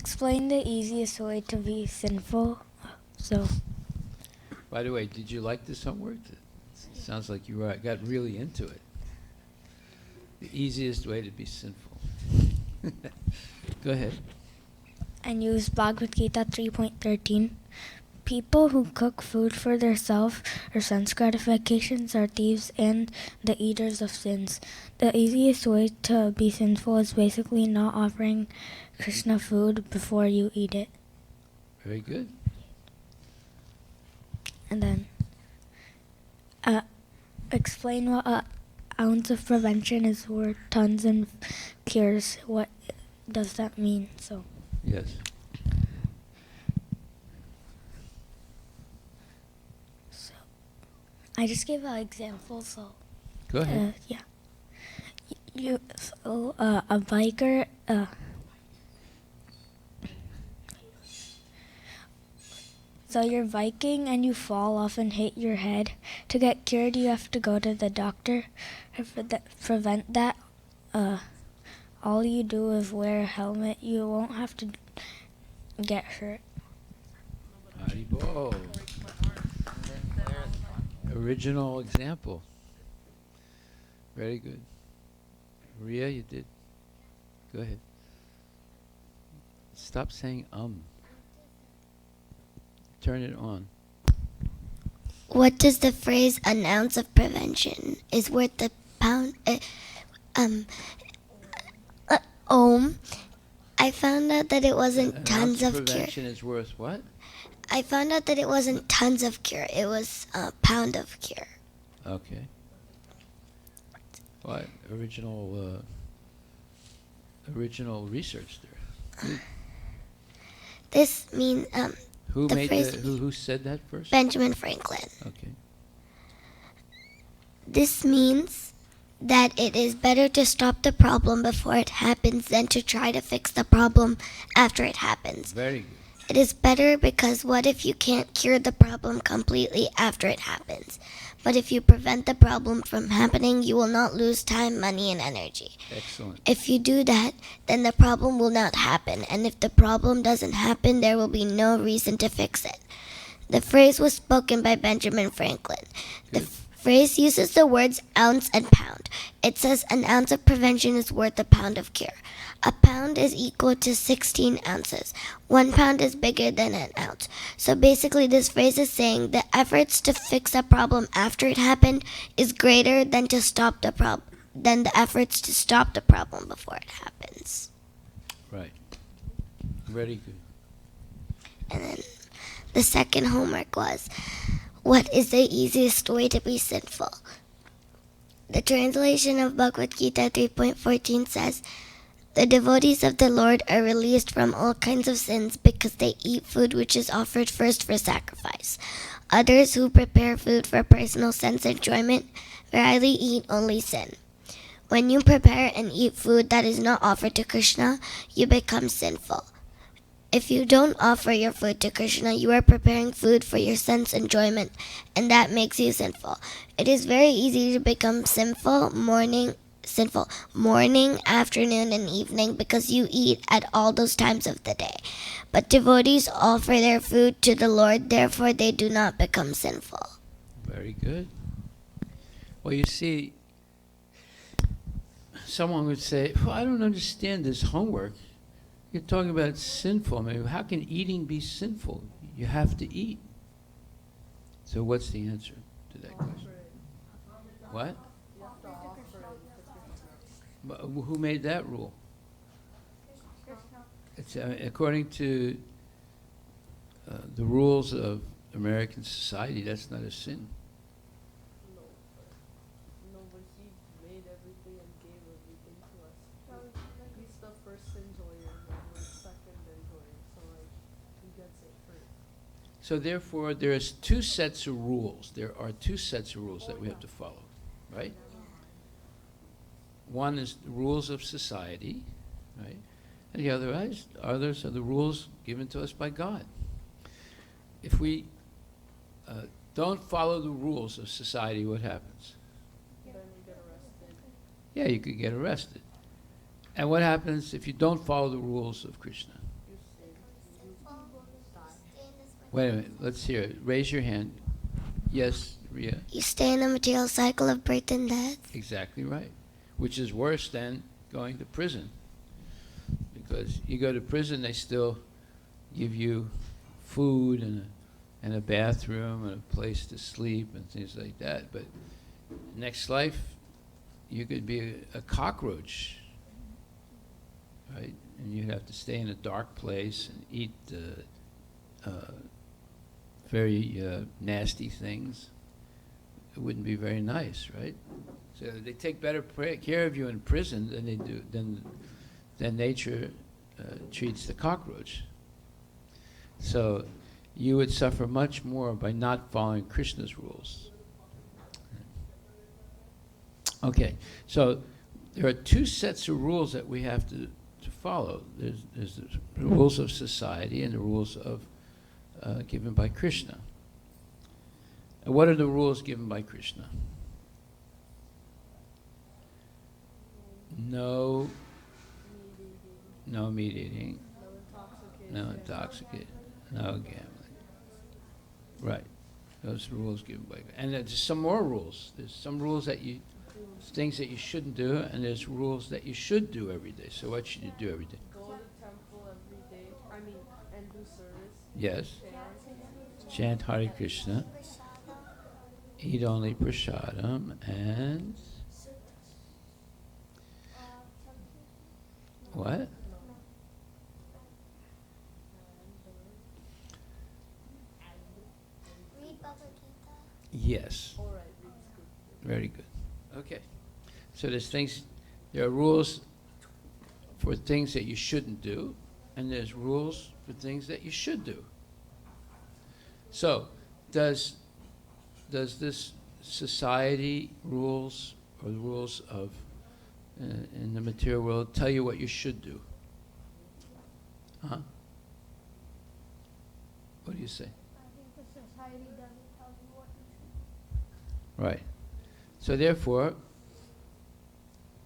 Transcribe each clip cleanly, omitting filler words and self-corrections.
Explain the easiest way to be sinful. So, By the way, did you like this homework? It sounds like you got really into it. The easiest way to be sinful. Go ahead. and use Bhagavad Gita 3.13. People who cook food for their self or sense gratifications are thieves and the eaters of sins. The easiest way to be sinful is basically not offering Krishna food before you eat it. Very good. And then explain what an ounce of prevention is worth tons of cures. What does that mean? So Yes. I just gave an example. So Go ahead. yeah, a biker. So you're biking and you fall off and hit your head. To get cured, you have to go to the doctor. To prevent that, all you do is wear a helmet. You won't have to get hurt. Haribol. Original example. Very good. Maria, you did. Go ahead. Stop saying Turn it on. What does the phrase "an ounce of prevention is worth a pound"? I found out that it wasn't An tons ounce of cure. prevention is worth what? I found out that it wasn't tons of cure. It was a pound of cure. Okay. What? Original research there. Good. This means Who the made phrase- who said that first? Benjamin Franklin. Okay. This means that it is better to stop the problem before it happens than to try to fix the problem after it happens. Very good. It is better because what if you can't cure the problem completely after it happens? But if you prevent the problem from happening, you will not lose time, money, and energy. Excellent. If you do that, then the problem will not happen. And if the problem doesn't happen, there will be no reason to fix it. The phrase was spoken by Benjamin Franklin. The Good. phrase uses the words ounce and pound. It says an ounce of prevention is worth a pound of cure. A pound is equal to 16 ounces. 1 pound is bigger than an ounce. So basically this phrase is saying the efforts to fix a problem after it happened is greater than to stop the problem than the efforts to stop the problem before it happens. Right. Very good. And then the second homework was, what is the easiest way to be sinful? The translation of Bhagavad Gita 3.14 says, the devotees of the Lord are released from all kinds of sins because they eat food which is offered first for sacrifice. Others who prepare food for personal sense enjoyment rarely eat only sin. When you prepare and eat food that is not offered to Krishna, you become sinful. If you don't offer your food to Krishna, you are preparing food for your sense enjoyment, and that makes you sinful. It is very easy to become sinful morning, afternoon, and evening because you eat at all those times of the day. But devotees offer their food to the Lord, therefore they do not become sinful. Very good. Well, you see, someone would say, well, I don't understand this homework. You're talking about sinful. I mean, how can eating be sinful? You have to eat. So what's the answer to that question? What? But who made that rule? It's, according to the rules of American society, that's not a sin. No, but he made everything and gave everything to us. He's the first enjoyer, and we're second enjoyer, so like he gets it first. So therefore, there's two sets of rules. There are two sets of rules that we have to follow, right? One is the rules of society, right? And the others are the rules given to us by God. If we don't follow the rules of society, what happens? Then we get arrested. Yeah, you could get arrested. And what happens if you don't follow the rules of Krishna? You Wait a minute. Let's hear it. Raise your hand. Yes, Ria. You stay in the material cycle of birth and death. Exactly right. Which is worse than going to prison. Because you go to prison, they still give you food and a bathroom and a place to sleep and things like that. But next life, you could be a cockroach, right? And you'd have to stay in a dark place and eat very nasty things. It wouldn't be very nice, right? So they take better care of you in prison than they do than nature treats the cockroach. So you would suffer much more by not following Krishna's rules. Okay, so there are two sets of rules that we have to follow. There's the rules of society and the rules of given by Krishna. And what are the rules given by Krishna? No meat eating, no intoxicant, no gambling. Right. Those are rules given by, and there's some more rules. There's some rules that things that you shouldn't do, and there's rules that you should do every day. So what should you do every day? Go to temple every day. And do service. Yes. Chant Hare Krishna. Eat only prasadam and what? Read Bhagavad Gita. Yes. All right, read scripture. Very good. Okay. So there are rules for things that you shouldn't do, and there's rules for things that you should do. So, does this society rules or the rules of in the material world tell you what you should do? Huh? What do you say? I think the society doesn't tell you what you should do. Right. So therefore,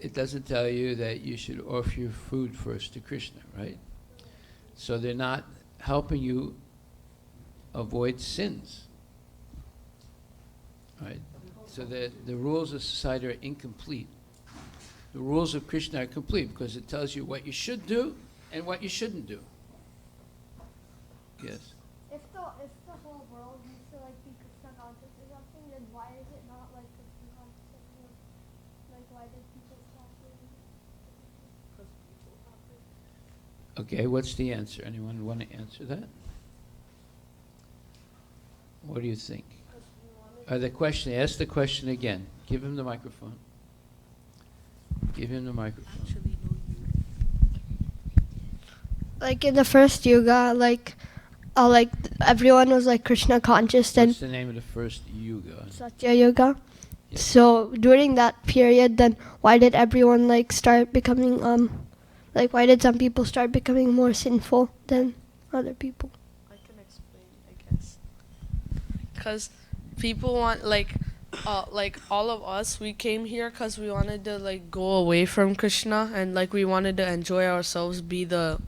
it doesn't tell you that you should offer your food first to Krishna, right? So they're not helping you avoid sins, right? So the rules of society are incomplete. The rules of Krishna are complete because it tells you what you should do and what you shouldn't do. Yes. If the whole world needs to like be Krishna conscious or something, then why is it not like Krishna conscious anymore? Like why did people stop doing it? Because people have it. Okay, what's the answer? Anyone want to answer that? What do you think? Ask the question again. Give him the microphone. Give him the microphone. Like in the first yuga, like everyone was like Krishna conscious, What's the name of the first yuga? Satya Yuga. Yes. So during that period, then why did everyone like start becoming why did some people start becoming more sinful than other people? I can explain, I guess. Because people want like all of us, we came here because we wanted to like go away from Krishna and like we wanted to enjoy ourselves, be the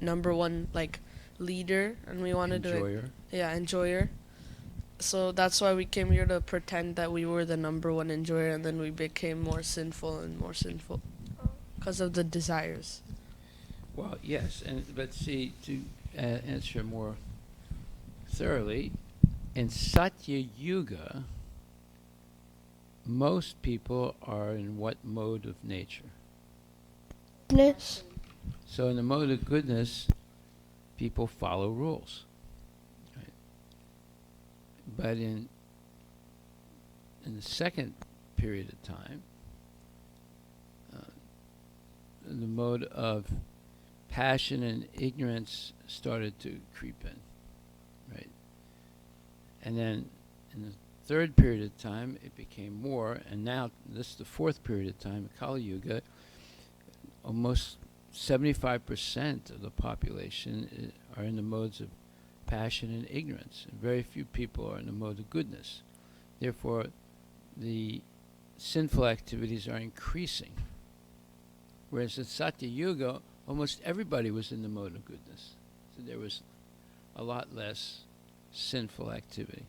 number one like leader, and we wanted Enjoyer. to enjoyer. So that's why we came here to pretend that we were the number one enjoyer, and then we became more sinful and more sinful because of the desires. Well, yes, but see, to answer more thoroughly, in Satya Yuga, most people are in what mode of nature? Goodness. So in the mode of goodness, people follow rules. Right? But in the second period of time, the mode of passion and ignorance started to creep in, right? And then in the third period of time, it became more, and now this is the fourth period of time, Kali Yuga, almost 75% of the population are in the modes of passion and ignorance, and very few people are in the mode of goodness. Therefore, the sinful activities are increasing. Whereas in Satya Yuga, almost everybody was in the mode of goodness. So there was a lot less sinful activity.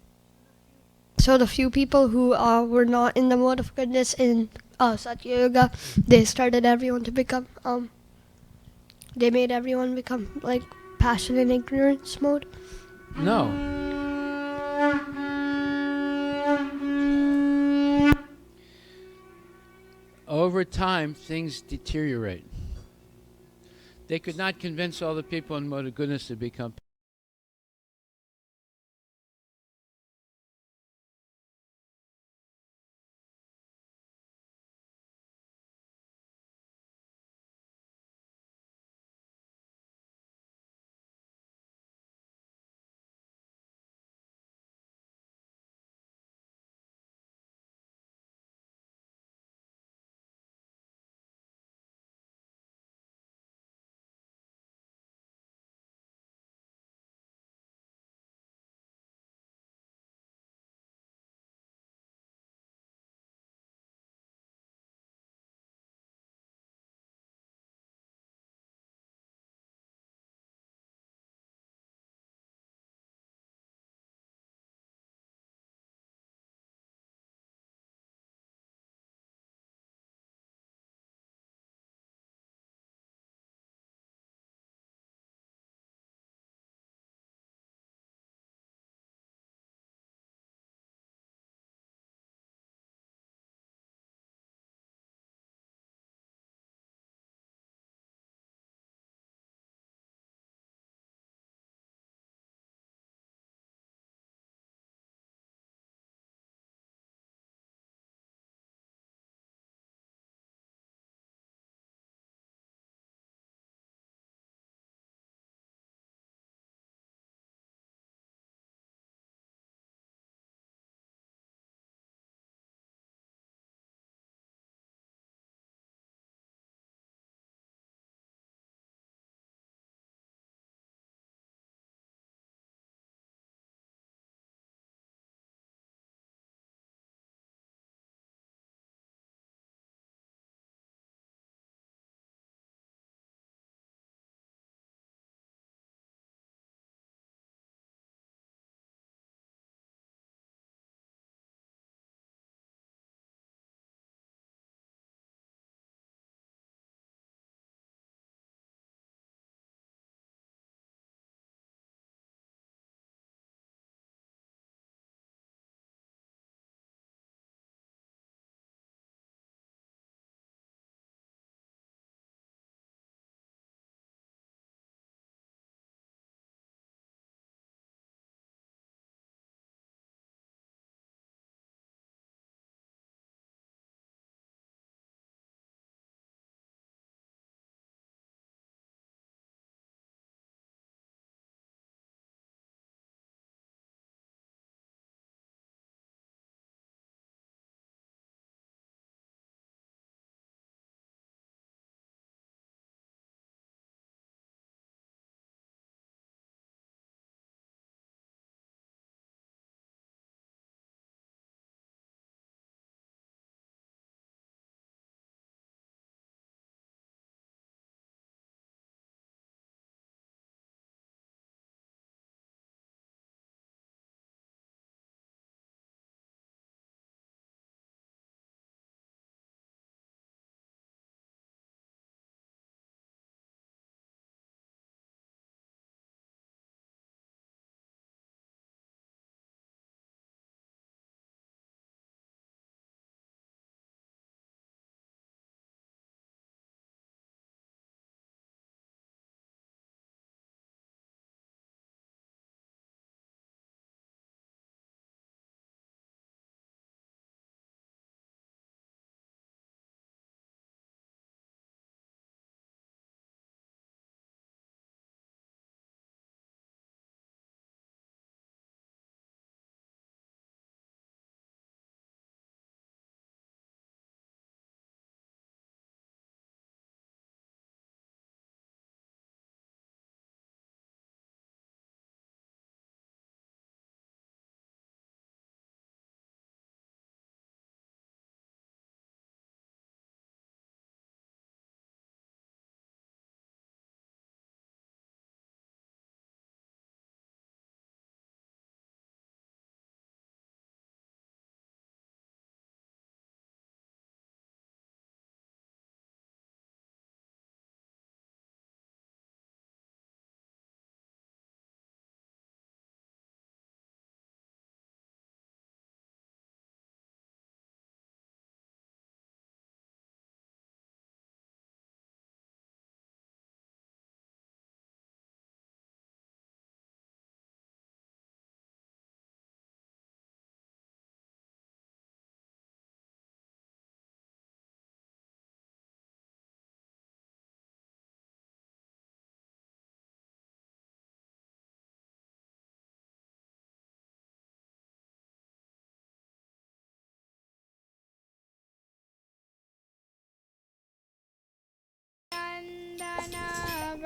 So the few people who were not in the mode of goodness in Satya Yuga, they started everyone to become they made everyone become like passion and ignorance mode. No. Over time, things deteriorate. They could not convince all the people in mode of goodness to become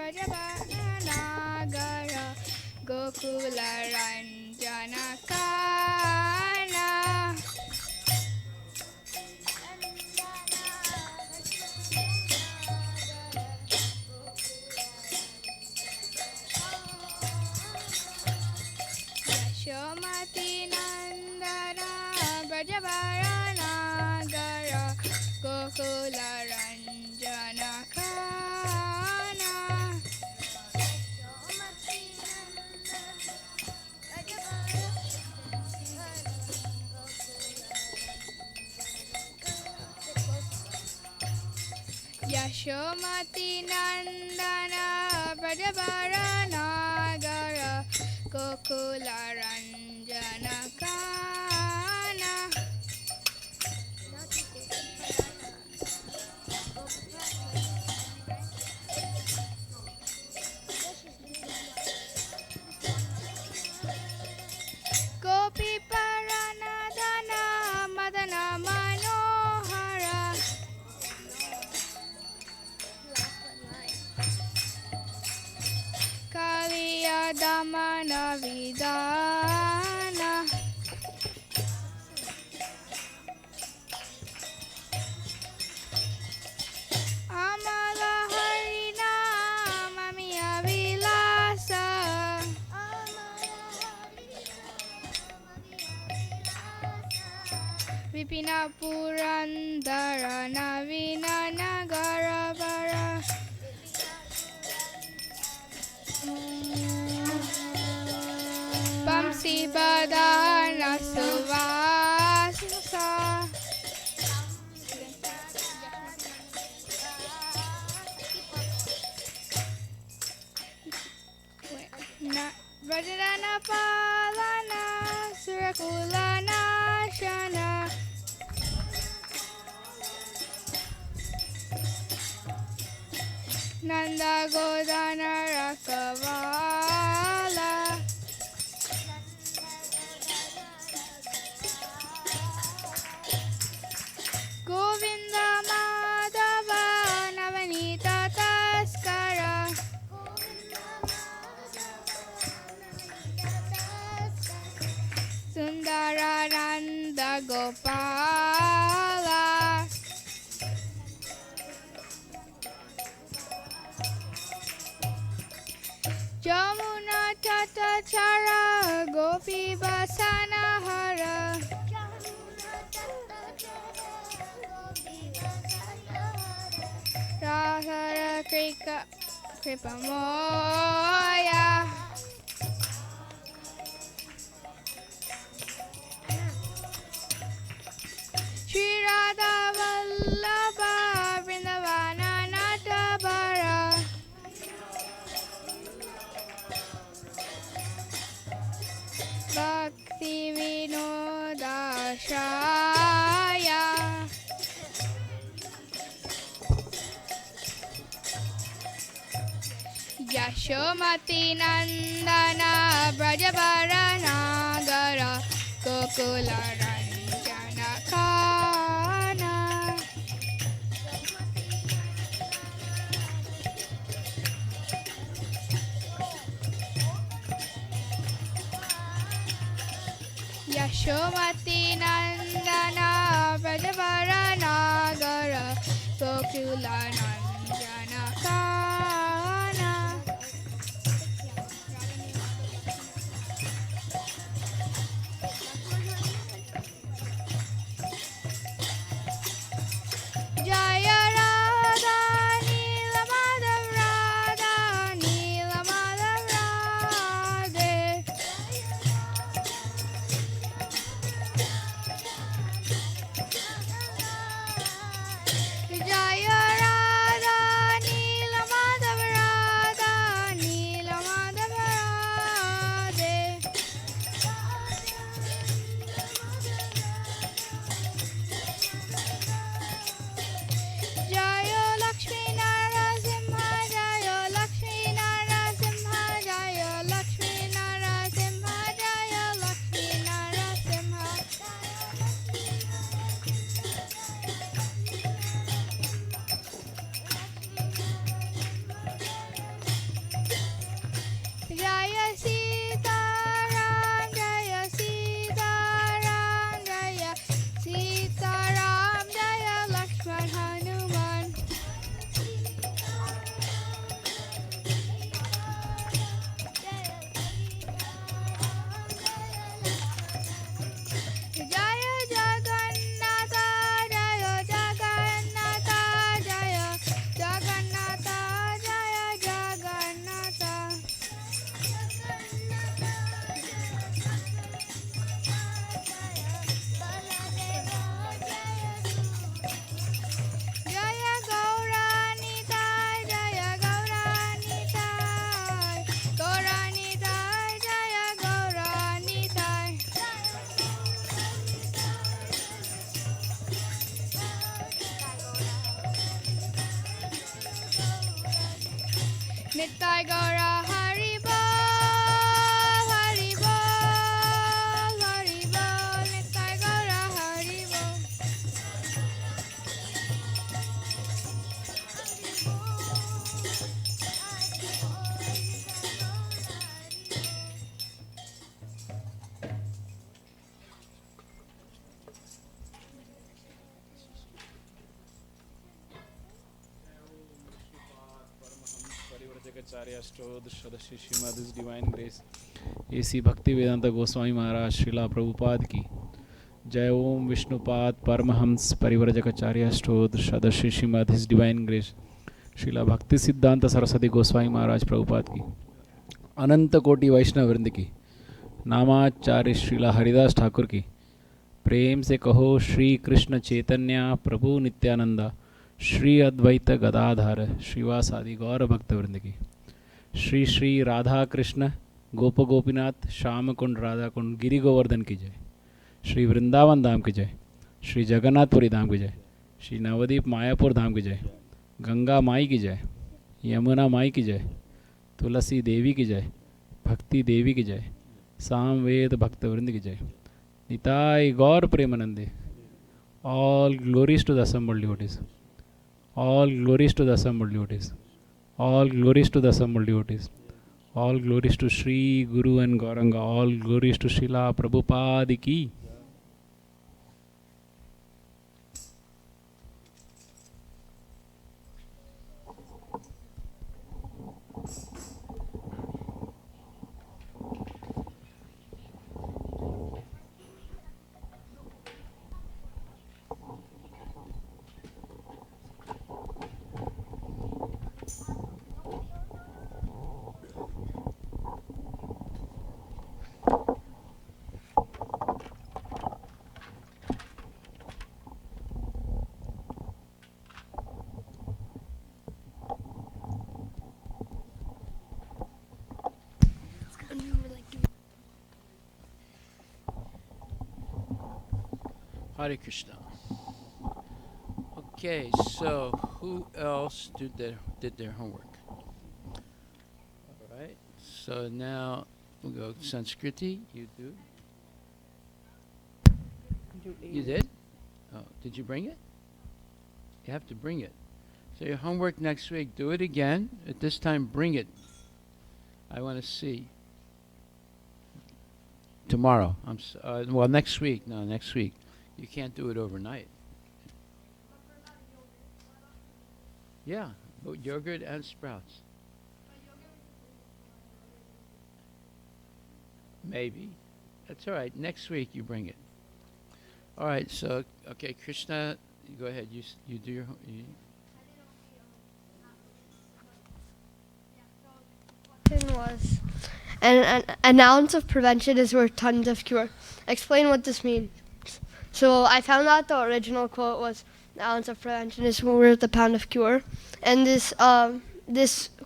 Brajabaranagara Gokula Ranjana Kana Yashomati Nandana Brajabaranagara Gokula Ranjana Kana Yashomati Nandana Brajabaranagara Gokula Ranjana Kana Gopi Paranadana Madana Manohara Kaliya Damana Vidana Amala Harina Mamiya Vilasa Vipina Purandara Navina Nagarabara Bamsi Badana Suvasa Vajrana Palana Surakula Nashana Nanda Godana Rakavala Govinda Madhava Navanita Taskara Sundarananda Gopala Jamuna Tatachara Gopi Basanahara Rahara Kripamoya Shri Radha Vallabha Vrindavana Natabara Bhakti Vinodashaya Yashomati Nandana Brajabaranagara Gokula Ranjana Kana Yashomati Nandana Brajabaranagara Gokula Ranjana Kana Jaya Radha Nila Madhav Radha Nila Madhav Radhe Jaya Nittai Gaura Haribo, Haribo, Haribo, Nittai Gaura Haribo. Parivrajakacharya Stod Sadashi Srimad His Divine Grace A.C. Bhaktivedanta Goswami Maharaj Srila Prabhupada ki Jai Om Vishnupad Paramahams Parivrajacharya Stod Sadashi Srimad His Divine Grace Srila Bhakti Siddhanta Saraswati Goswami Maharaj Prabhupada ki अनंत कोटि वैष्णव वृंद की नामाचार्य श्रीला हरिदास ठाकुर की प्रेम से कहो श्री कृष्ण चैतन्य प्रभु नित्यानंदा श्री अद्वैत गदाधर श्रीवासादि गौर भक्त वृंद की श्री श्री राधा कृष्ण गोप गोपीनाथ श्याम कुंड राधा कुंड गिरि गोवर्धन की जय श्री वृंदावन धाम की जय श्री जगन्नाथपुरी धाम की जय श्री नवदीप मायापुर धाम की जय गंगा माई की जय यमुना माई की जय तुलसी देवी की जय भक्ति देवी की जय सामवेद भक्त वृंद की जय निताय गौर प्रेमानंदे all glories to the assembled devotees all glories to the assembled devotees all glories to the assembled devotees all glories to Sri Guru and Gauranga all glories to Srila Prabhupada ki Hare Krishna. Okay, so who else did their homework? All right. So now we'll go Sanskriti. You do. You did? Oh, did you bring it? You have to bring it. So your homework next week, do it again. At this time, bring it. I want to see. Tomorrow. Well, next week. No, next week. You can't do it overnight. Yeah, yogurt and sprouts. Maybe. That's all right. Next week you bring it. All right. So, okay, Krishna, you go ahead. You do your. Was an ounce of prevention is worth tons of cure. Explain what this means. So I found out the original quote was an ounce of prevention is worth a pound of cure, and this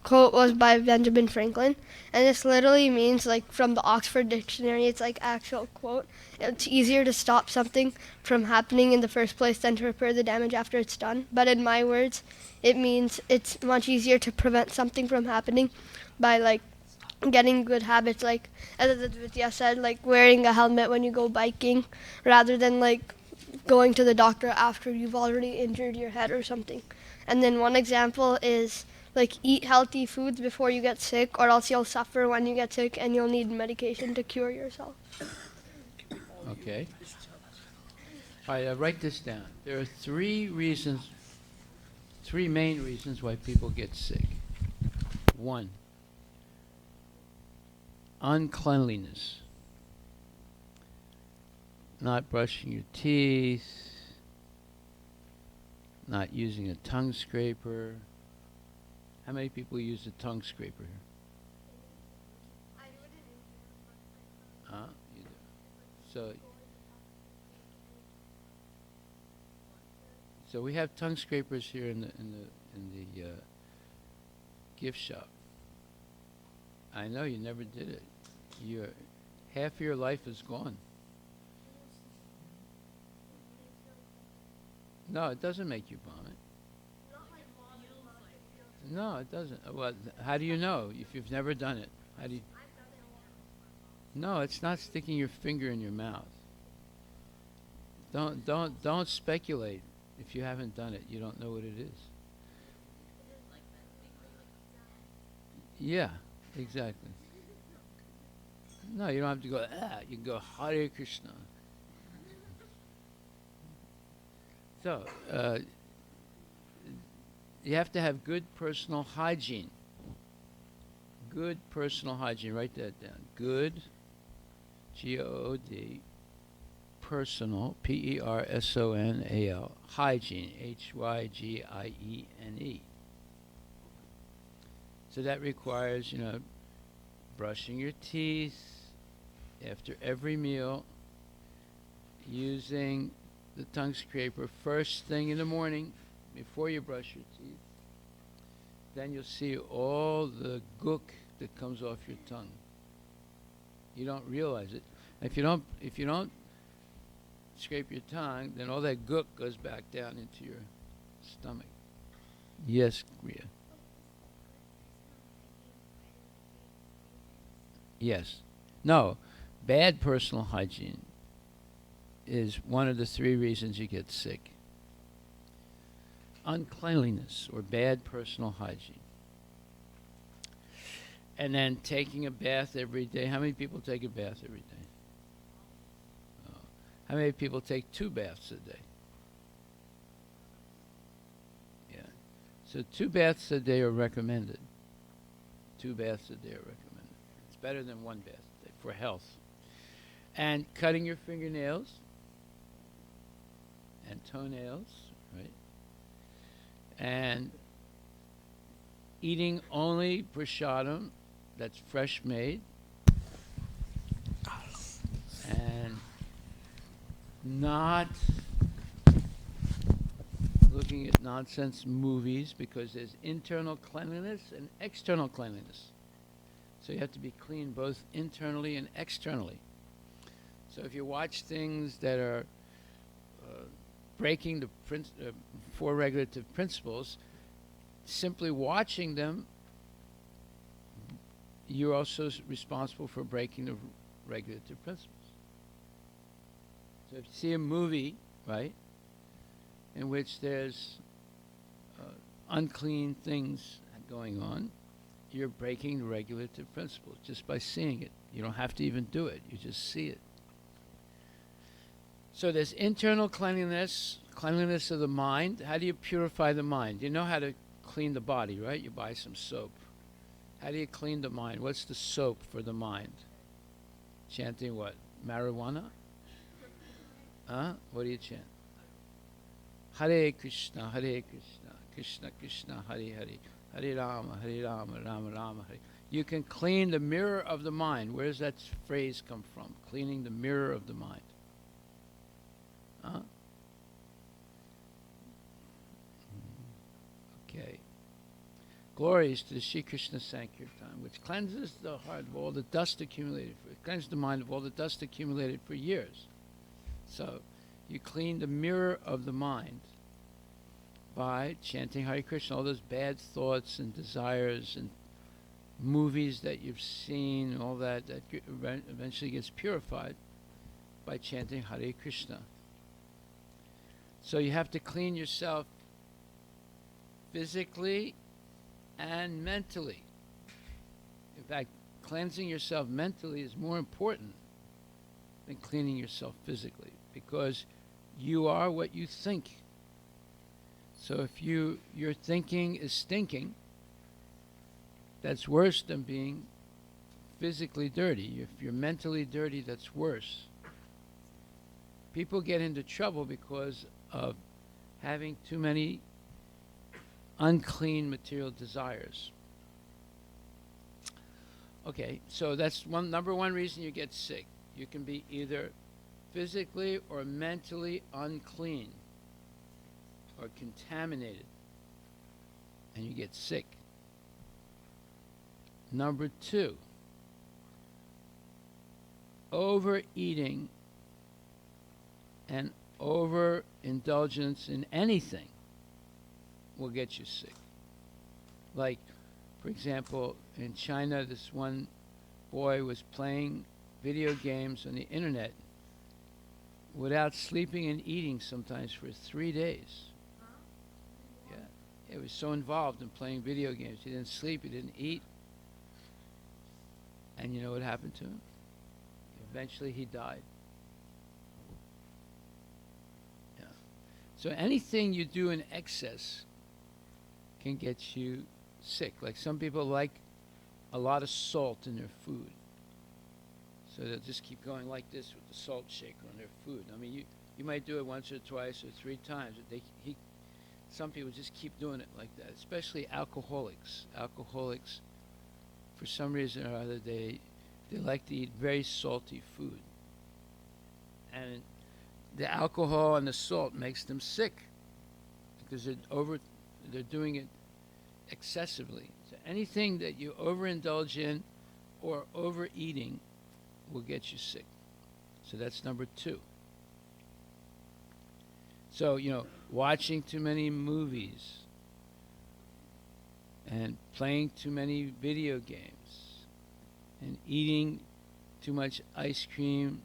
quote was by Benjamin Franklin, and this literally means, like, from the Oxford Dictionary, it's like actual quote. It's easier to stop something from happening in the first place than to repair the damage after it's done. But in my words, it means it's much easier to prevent something from happening by, like, getting good habits, like as Vidya said, like wearing a helmet when you go biking, rather than like going to the doctor after you've already injured your head or something. And then one example is like eat healthy foods before you get sick, or else you'll suffer when you get sick and you'll need medication to cure yourself. Okay. All right, write this down. There are three main reasons why people get sick. One, uncleanliness. Not brushing your teeth, not using a tongue scraper. How many people use a tongue scraper here? You do. So we have tongue scrapers here in the gift shop. I know you never did it. Half of your life is gone. No, it doesn't make you vomit. No, it doesn't. Well, how do you know if you've never done it? How do you? No, it's not sticking your finger in your mouth. Don't speculate. If you haven't done it, you don't know what it is. Yeah, exactly. No, you don't have to go. You can go Hare Krishna. So you have to have good personal hygiene. Good personal hygiene. Write that down. Good, G-O-O-D, personal, P-E-R-S-O-N-A-L, hygiene, H-Y-G-I-E-N-E. So that requires, brushing your teeth after every meal, using the tongue scraper first thing in the morning before you brush your teeth. Then you'll see all the gook that comes off your tongue. You don't realize it. If you don't scrape your tongue, then all that gook goes back down into your stomach. Yes, Ria. Yes. No. Bad personal hygiene is one of the 3 reasons you get sick. Uncleanliness or bad personal hygiene. And then taking a bath every day. How many people take a bath every day? Oh. How many people take 2 baths a day? Yeah. So 2 baths a day are recommended. 2 baths a day are recommended. It's better than 1 bath a day for health. And cutting your fingernails and toenails, right? And eating only prasadam that's fresh made, and not looking at nonsense movies, because there's internal cleanliness and external cleanliness. So you have to be clean both internally and externally. So if you watch things that are breaking the 4 regulative principles, simply watching them, you're also responsible for breaking the regulative principles. So if you see a movie, right, in which there's unclean things going on, you're breaking the regulative principles just by seeing it. You don't have to even do it. You just see it. So there's internal cleanliness, cleanliness of the mind. How do you purify the mind? You know how to clean the body, right? You buy some soap. How do you clean the mind? What's the soap for the mind? Chanting what? Marijuana? Huh? What do you chant? Hare Krishna, Hare Krishna, Krishna Krishna, Hare Hare, Hare Rama, Rama Rama, Hare. You can clean the mirror of the mind. Where does that phrase come from? Cleaning the mirror of the mind. Huh? Okay. Glories to the Sri Krishna Sankirtan, which cleanses the heart of all the dust accumulated, cleanses the mind of all the dust accumulated for years. So, you clean the mirror of the mind by chanting Hare Krishna. All those bad thoughts and desires and movies that you've seen, all that eventually gets purified by chanting Hare Krishna. So you have to clean yourself physically and mentally. In fact, cleansing yourself mentally is more important than cleaning yourself physically, because you are what you think. So if your thinking is stinking, that's worse than being physically dirty. If you're mentally dirty, that's worse. People get into trouble because of having too many unclean material desires. Okay, so that's number one reason you get sick. You can be either physically or mentally unclean or contaminated, and you get sick. Number 2, overeating and overindulgence in anything will get you sick. Like, for example, in China, this one boy was playing video games on the internet without sleeping and eating sometimes for 3 days. Yeah, he was so involved in playing video games. He didn't sleep, he didn't eat. And you know what happened to him? Eventually he died. Yeah. So anything you do in excess can get you sick. Like some people like a lot of salt in their food. So they'll just keep going like this with the salt shaker on their food. I mean, you might do it once or twice or 3 times. Some people just keep doing it like that, especially alcoholics. Alcoholics, for some reason or other, they like to eat very salty food. And the alcohol and the salt makes them sick because they're doing it excessively. So anything that you overindulge in or overeating will get you sick. So that's number 2. So, watching too many movies and playing too many video games and eating too much ice cream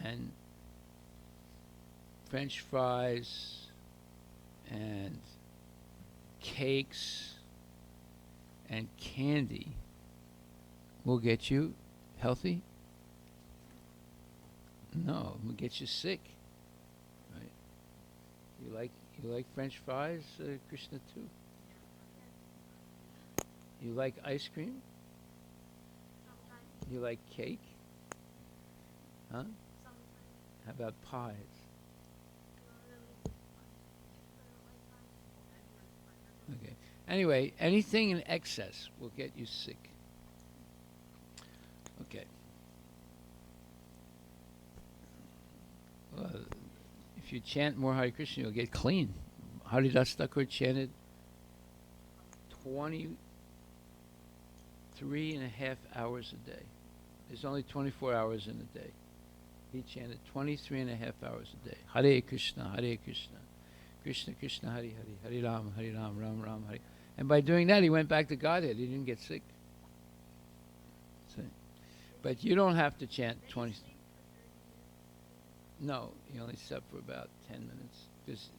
and French fries and cakes and candy will get you healthy? No, it will get you sick. Right? You like French fries, Krishna, too? You like ice cream? You like cake? Huh? How about pies? Okay. Anyway, anything in excess will get you sick. Okay. Well, if you chant more Hare Krishna, you'll get clean. Haridas Thakur chanted 23.5 hours a day. There's only 24 hours in a day. He chanted 23.5 hours a day. Hare Krishna, Hare Krishna. Krishna Krishna, Hare Hare. Hare Ram, Ram Ram, Hare. And by doing that, he went back to Godhead. He didn't get sick. So, but you don't have to chant 20. No, he only slept for about 10 minutes because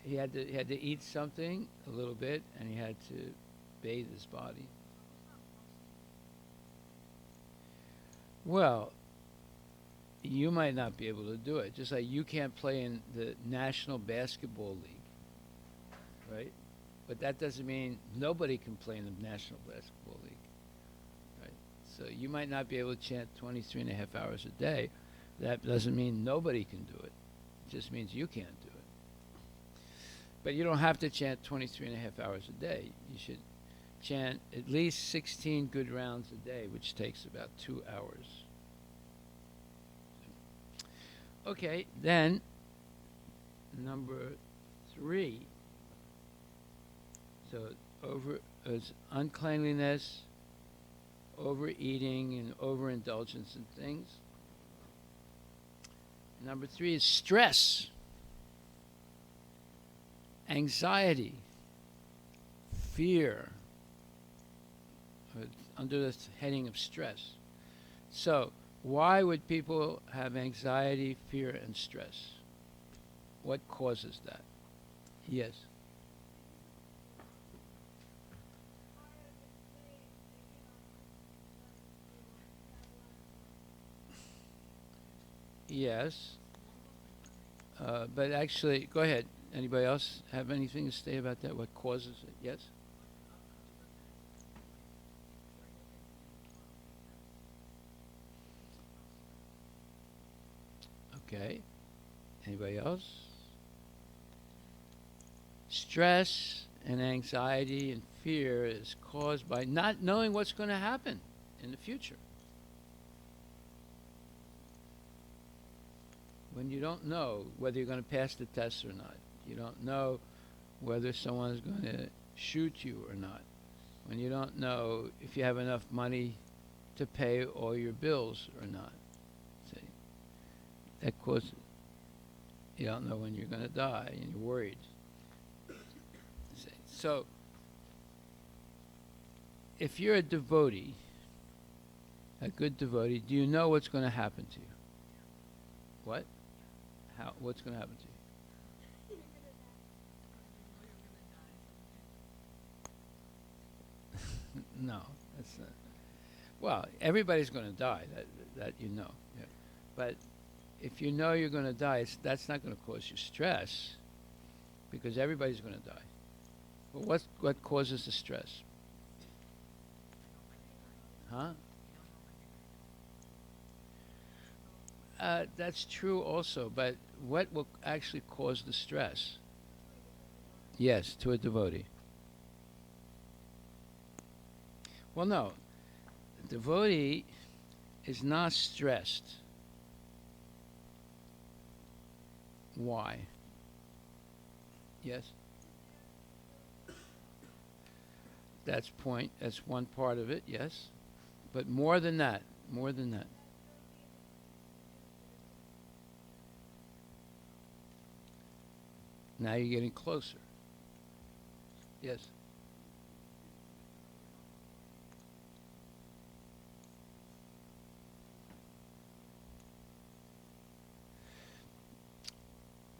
he had to eat something a little bit, and he had to bathe his body. Well, you might not be able to do it. Just like you can't play in the National Basketball League, right? But that doesn't mean nobody can play in the National Basketball League, right? So you might not be able to chant 23.5 hours a day. That doesn't mean nobody can do it. It just means you can't do it. But you don't have to chant 23.5 hours a day. You should chant at least 16 good rounds a day, which takes about 2 hours. Okay, then number 3. So is uncleanliness, overeating, and overindulgence in things. Number 3 is stress, anxiety, fear, under the heading of stress. So, why would people have anxiety, fear, and stress? What causes that? Yes. Yes. But actually, go ahead. Anybody else have anything to say about that? What causes it? Yes? Okay. Anybody else? Stress and anxiety and fear is caused by not knowing what's going to happen in the future. When you don't know whether you're going to pass the test or not, you don't know whether someone's going to shoot you or not, when you don't know if you have enough money to pay all your bills or not, see, that causes, you don't know when you're going to die and you're worried. See, so if you're a devotee, a good devotee, do you know what's going to happen to you? What? How? What's going to happen to you? No, that's not. Well, everybody's going to die. That you know. Yeah. But if you know you're going to die, that's not going to cause you stress, because everybody's going to die. But what causes the stress? Huh? That's true also, but what will actually cause the stress? Yes, to a devotee. Well, no. A devotee is not stressed. Why? Yes? That's one part of it, yes. But more than that. Now you're getting closer. Yes.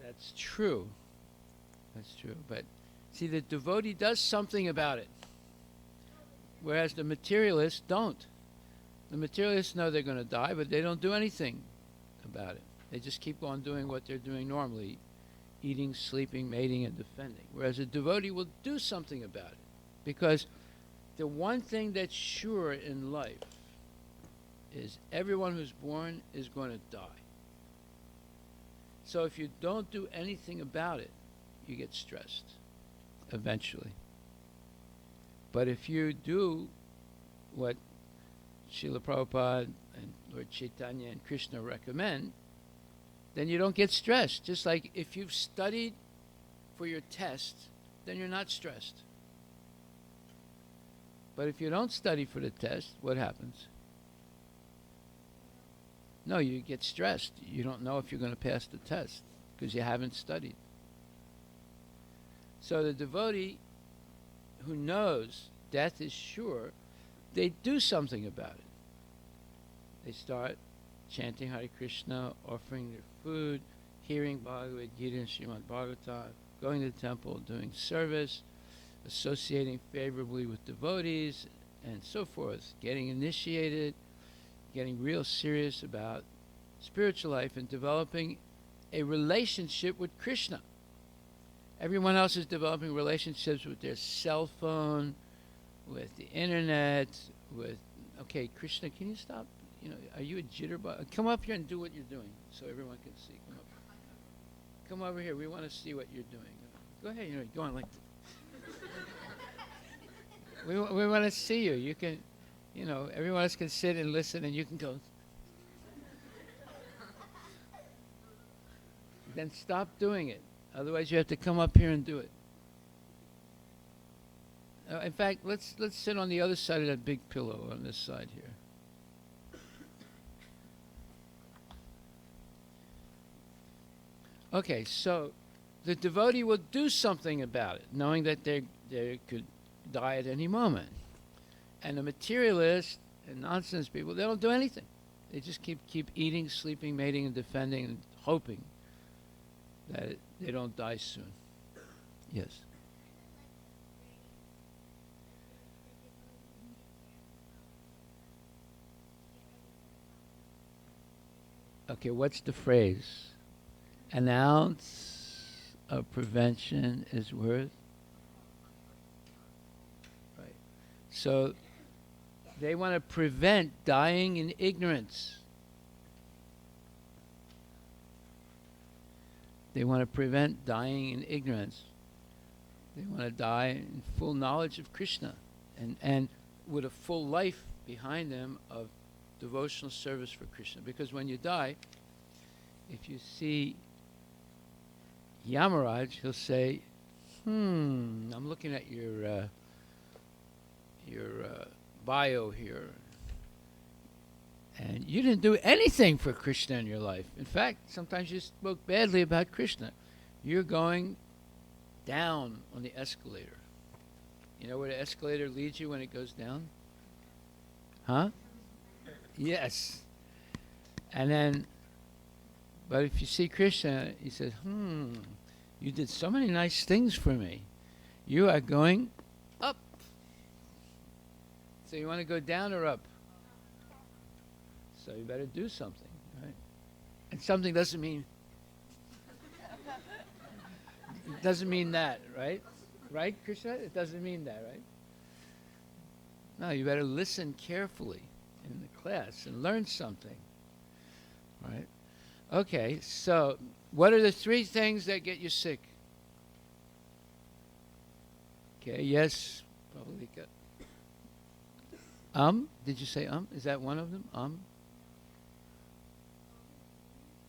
That's true. But see, the devotee does something about it, whereas the materialists don't. The materialists know they're going to die, but they don't do anything about it. They just keep on doing what they're doing normally, eating, sleeping, mating, and defending. Whereas a devotee will do something about it, because the one thing that's sure in life is everyone who's born is going to die. So if you don't do anything about it, you get stressed eventually. But if you do what Srila Prabhupada and Lord Chaitanya and Krishna recommend, then you don't get stressed. Just like if you've studied for your test, then you're not stressed. But if you don't study for the test, what happens? No, you get stressed. You don't know if you're going to pass the test because you haven't studied. So the devotee who knows death is sure, they do something about it. They start chanting Hare Krishna, offering their food, hearing Bhagavad Gita and Srimad Bhagavatam, going to the temple, doing service, associating favorably with devotees, and so forth, getting initiated, getting real serious about spiritual life and developing a relationship with Krishna. Everyone else is developing relationships with their cell phone, with the internet, with, okay, Krishna, can you stop? You know, are you a jitterbug? Come up here and do what you're doing so everyone can see. Come up. Come over here. We want to see what you're doing. Go ahead. You know, go on like we want to see you. You can, you know, everyone else can sit and listen, and you can go. Then stop doing it. Otherwise, you have to come up here and do it. In fact, let's sit on the other side of that big pillow on this side here. Okay, so the devotee will do something about it, knowing that they could die at any moment. And the materialist and nonsense people, they don't do anything. They just keep eating, sleeping, mating, and defending, and hoping that they don't die soon. Yes. Okay, what's the phrase? An ounce of prevention is worth. Right. So they want to prevent dying in ignorance. They want to prevent dying in ignorance. They want to die in full knowledge of Krishna and with a full life behind them of devotional service for Krishna. Because when you die, if you see Yamaraj, he'll say, I'm looking at your bio here, and you didn't do anything for Krishna in your life. In fact, sometimes you spoke badly about Krishna. You're going down on the escalator. You know where the escalator leads you when it goes down? Huh? Yes. And then, but if you see Krishna, he says, you did so many nice things for me. You are going up. So you want to go down or up? So you better do something, right? And something doesn't mean it doesn't mean that, right? Right, Krishna? It doesn't mean that, right? No, you better listen carefully in the class and learn something, right? Okay, so what are the 3 things that get you sick? Okay, yes, Pravalika. Did you say Is that one of them?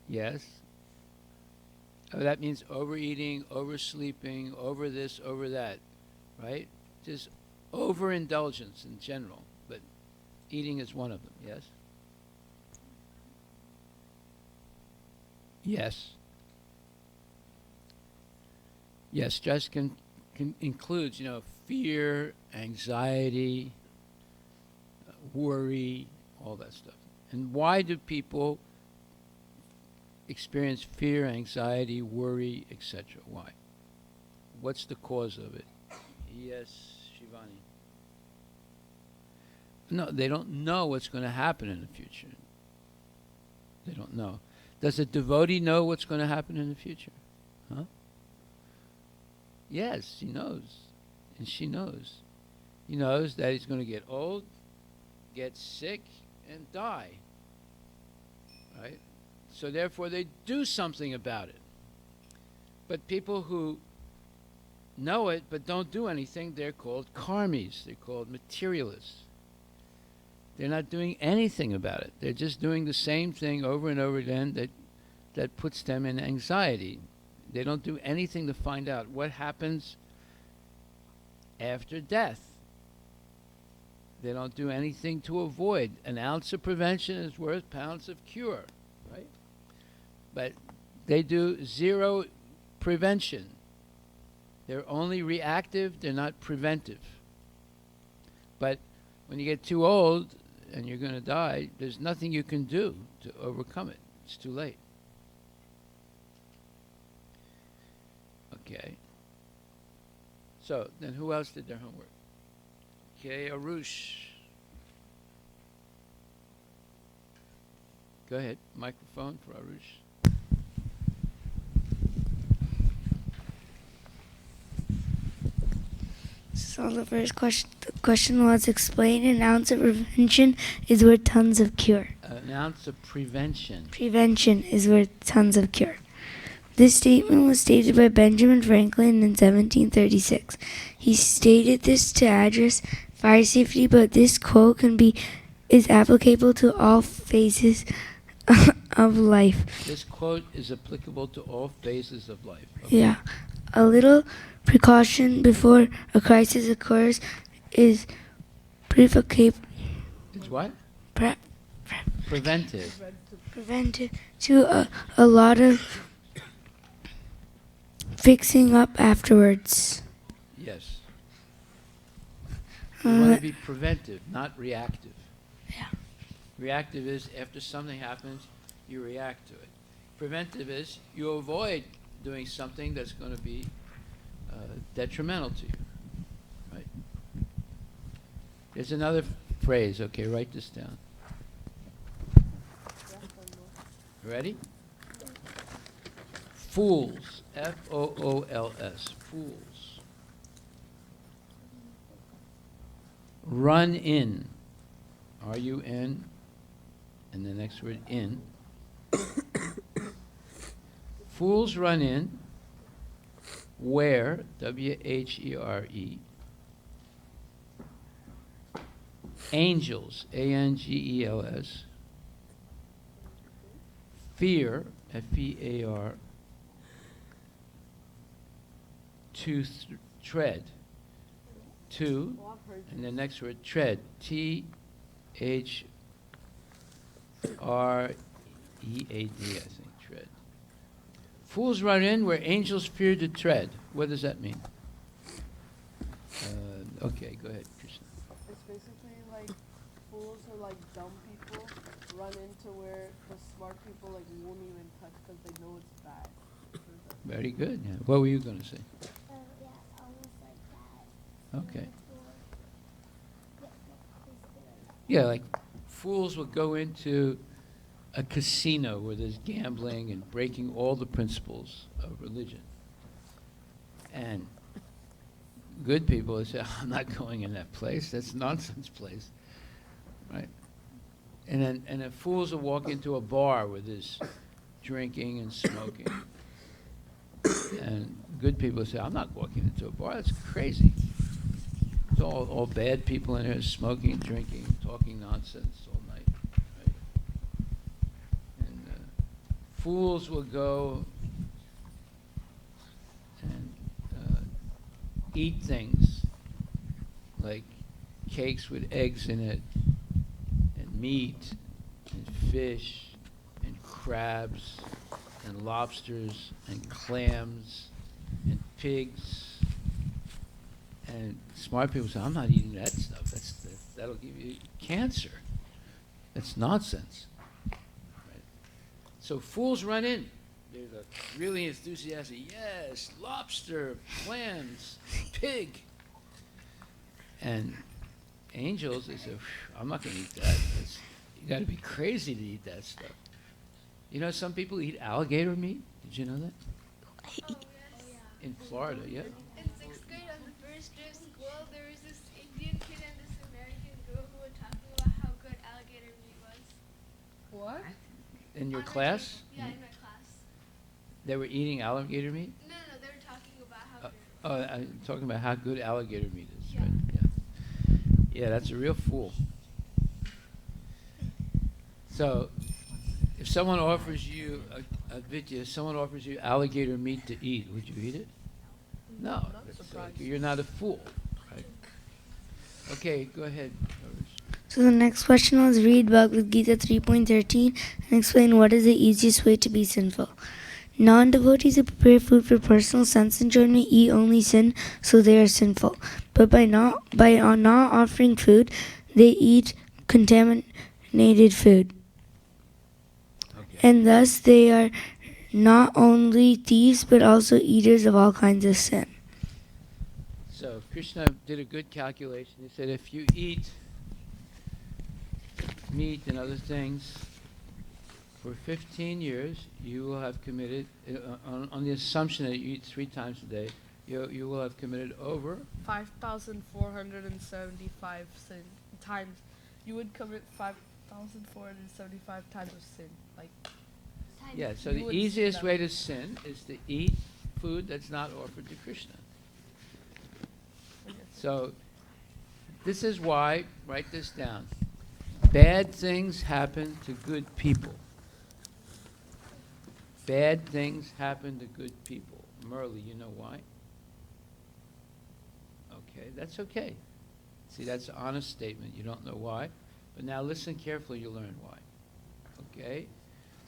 Yes. Oh, that means overeating, oversleeping, over this, over that, right? Just overindulgence in general, but eating is one of them, yes? Yes. Yes, stress can includes, fear, anxiety, worry, all that stuff. And why do people experience fear, anxiety, worry, etc.? Why? What's the cause of it? Yes, Shivani. No, they don't know what's going to happen in the future. They don't know. Does a devotee know what's going to happen in the future? Huh? Yes, he knows. And she knows. He knows that he's going to get old, get sick, and die. Right? So therefore they do something about it. But people who know it but don't do anything, they're called karmis. They're called materialists. They're not doing anything about it. They're just doing the same thing over and over again that puts them in anxiety. They don't do anything to find out what happens after death. They don't do anything to avoid. An ounce of prevention is worth pounds of cure, right? But they do 0 prevention. They're only reactive, they're not preventive. But when you get too old and you're going to die, there's nothing you can do to overcome it. It's too late. Okay. So, then who else did their homework? Okay, Arush. Go ahead. Microphone for Arush. So the first question was, explain an ounce of prevention is worth tons of cure. An ounce of prevention. Prevention is worth tons of cure. This statement was stated by Benjamin Franklin in 1736. He stated this to address fire safety, but this quote is applicable to all phases of life. This quote is applicable to all phases of life. Okay. Yeah. A little precaution before a crisis occurs is preventive. It's what? Preventive. Preventive to a lot of fixing up afterwards. Yes. You want to be preventive, not reactive. Yeah. Reactive is after something happens, you react to it. Preventive is you avoid doing something that's going to be detrimental to you. Right? There's another phrase. Okay, write this down. Ready? Fools. F-O-O-L-S. Fools. Run in. R-U-N. And the next word, in. Fools run in. Where? W-H-E-R-E. Angels. A-N-G-E-L-S. Fear. F-E-A-R. To tread. To. And the next word, tread. T-H-R-E-A-D, I think, tread. Fools run in where angels fear to tread. What does that mean? Okay, go ahead, Krishna. It's basically like fools or like dumb people run into where the smart people like won't even touch because they know it's bad. Very good. Yeah. What were you going to say? Yeah, almost like that. Okay. Yeah, like fools will go into a casino where there's gambling and breaking all the principles of religion. And good people will say, I'm not going in that place. That's a nonsense place. Right? And then fools will walk into a bar where there's drinking and smoking. And good people say, I'm not walking into a bar. That's crazy. It's all bad people in here smoking, drinking, talking nonsense all night. Right? And fools will go and eat things like cakes with eggs in it, and meat, and fish, and crabs, and lobsters, and clams, and pigs. And smart people say, I'm not eating that stuff. That'll give you cancer. That's nonsense. Right? So fools run in. They're really enthusiastic. Yes, lobster, clams, pig. And angels, they say, I'm not going to eat that. You got to be crazy to eat that stuff. You know, some people eat alligator meat. Did you know that? In Florida, yeah. In 6th grade, on the first day of school, there was this Indian kid and this American girl who were talking about how good alligator meat was. What? In your On my class? table. Yeah, in my class. They were eating alligator meat? No, they were talking about how good it Oh, was. I'm talking about how good alligator meat is, Yeah. right? Yeah, that's a real fool. So, if someone offers you if someone offers you alligator meat to eat, would you eat it? No, Not that's surprised. you're not a fool, right? Okay, go ahead. So the next question was read Bhagavad Gita 3.13 and explain what is the easiest way to be sinful. Non-devotees who prepare food for personal sense enjoyment eat only sin, so they are sinful. But by not offering food, they eat contaminated food. Okay. And thus they are not only thieves but also eaters of all kinds of sin. So Krishna did a good calculation. He said if you eat meat and other things for 15 years, you will have committed, on the assumption that you eat 3 times a day, you will have committed over 5,475 times. You would commit 5,475 times of sin. Like, Yeah, so You the would easiest sin way to sin is to eat food that's not offered to Krishna. So this is why, write this down, bad things happen to good people. Bad things happen to good people. Merle, you know why? Okay, that's okay. See, that's an honest statement. You don't know why. But now listen carefully, you'll learn why. Okay?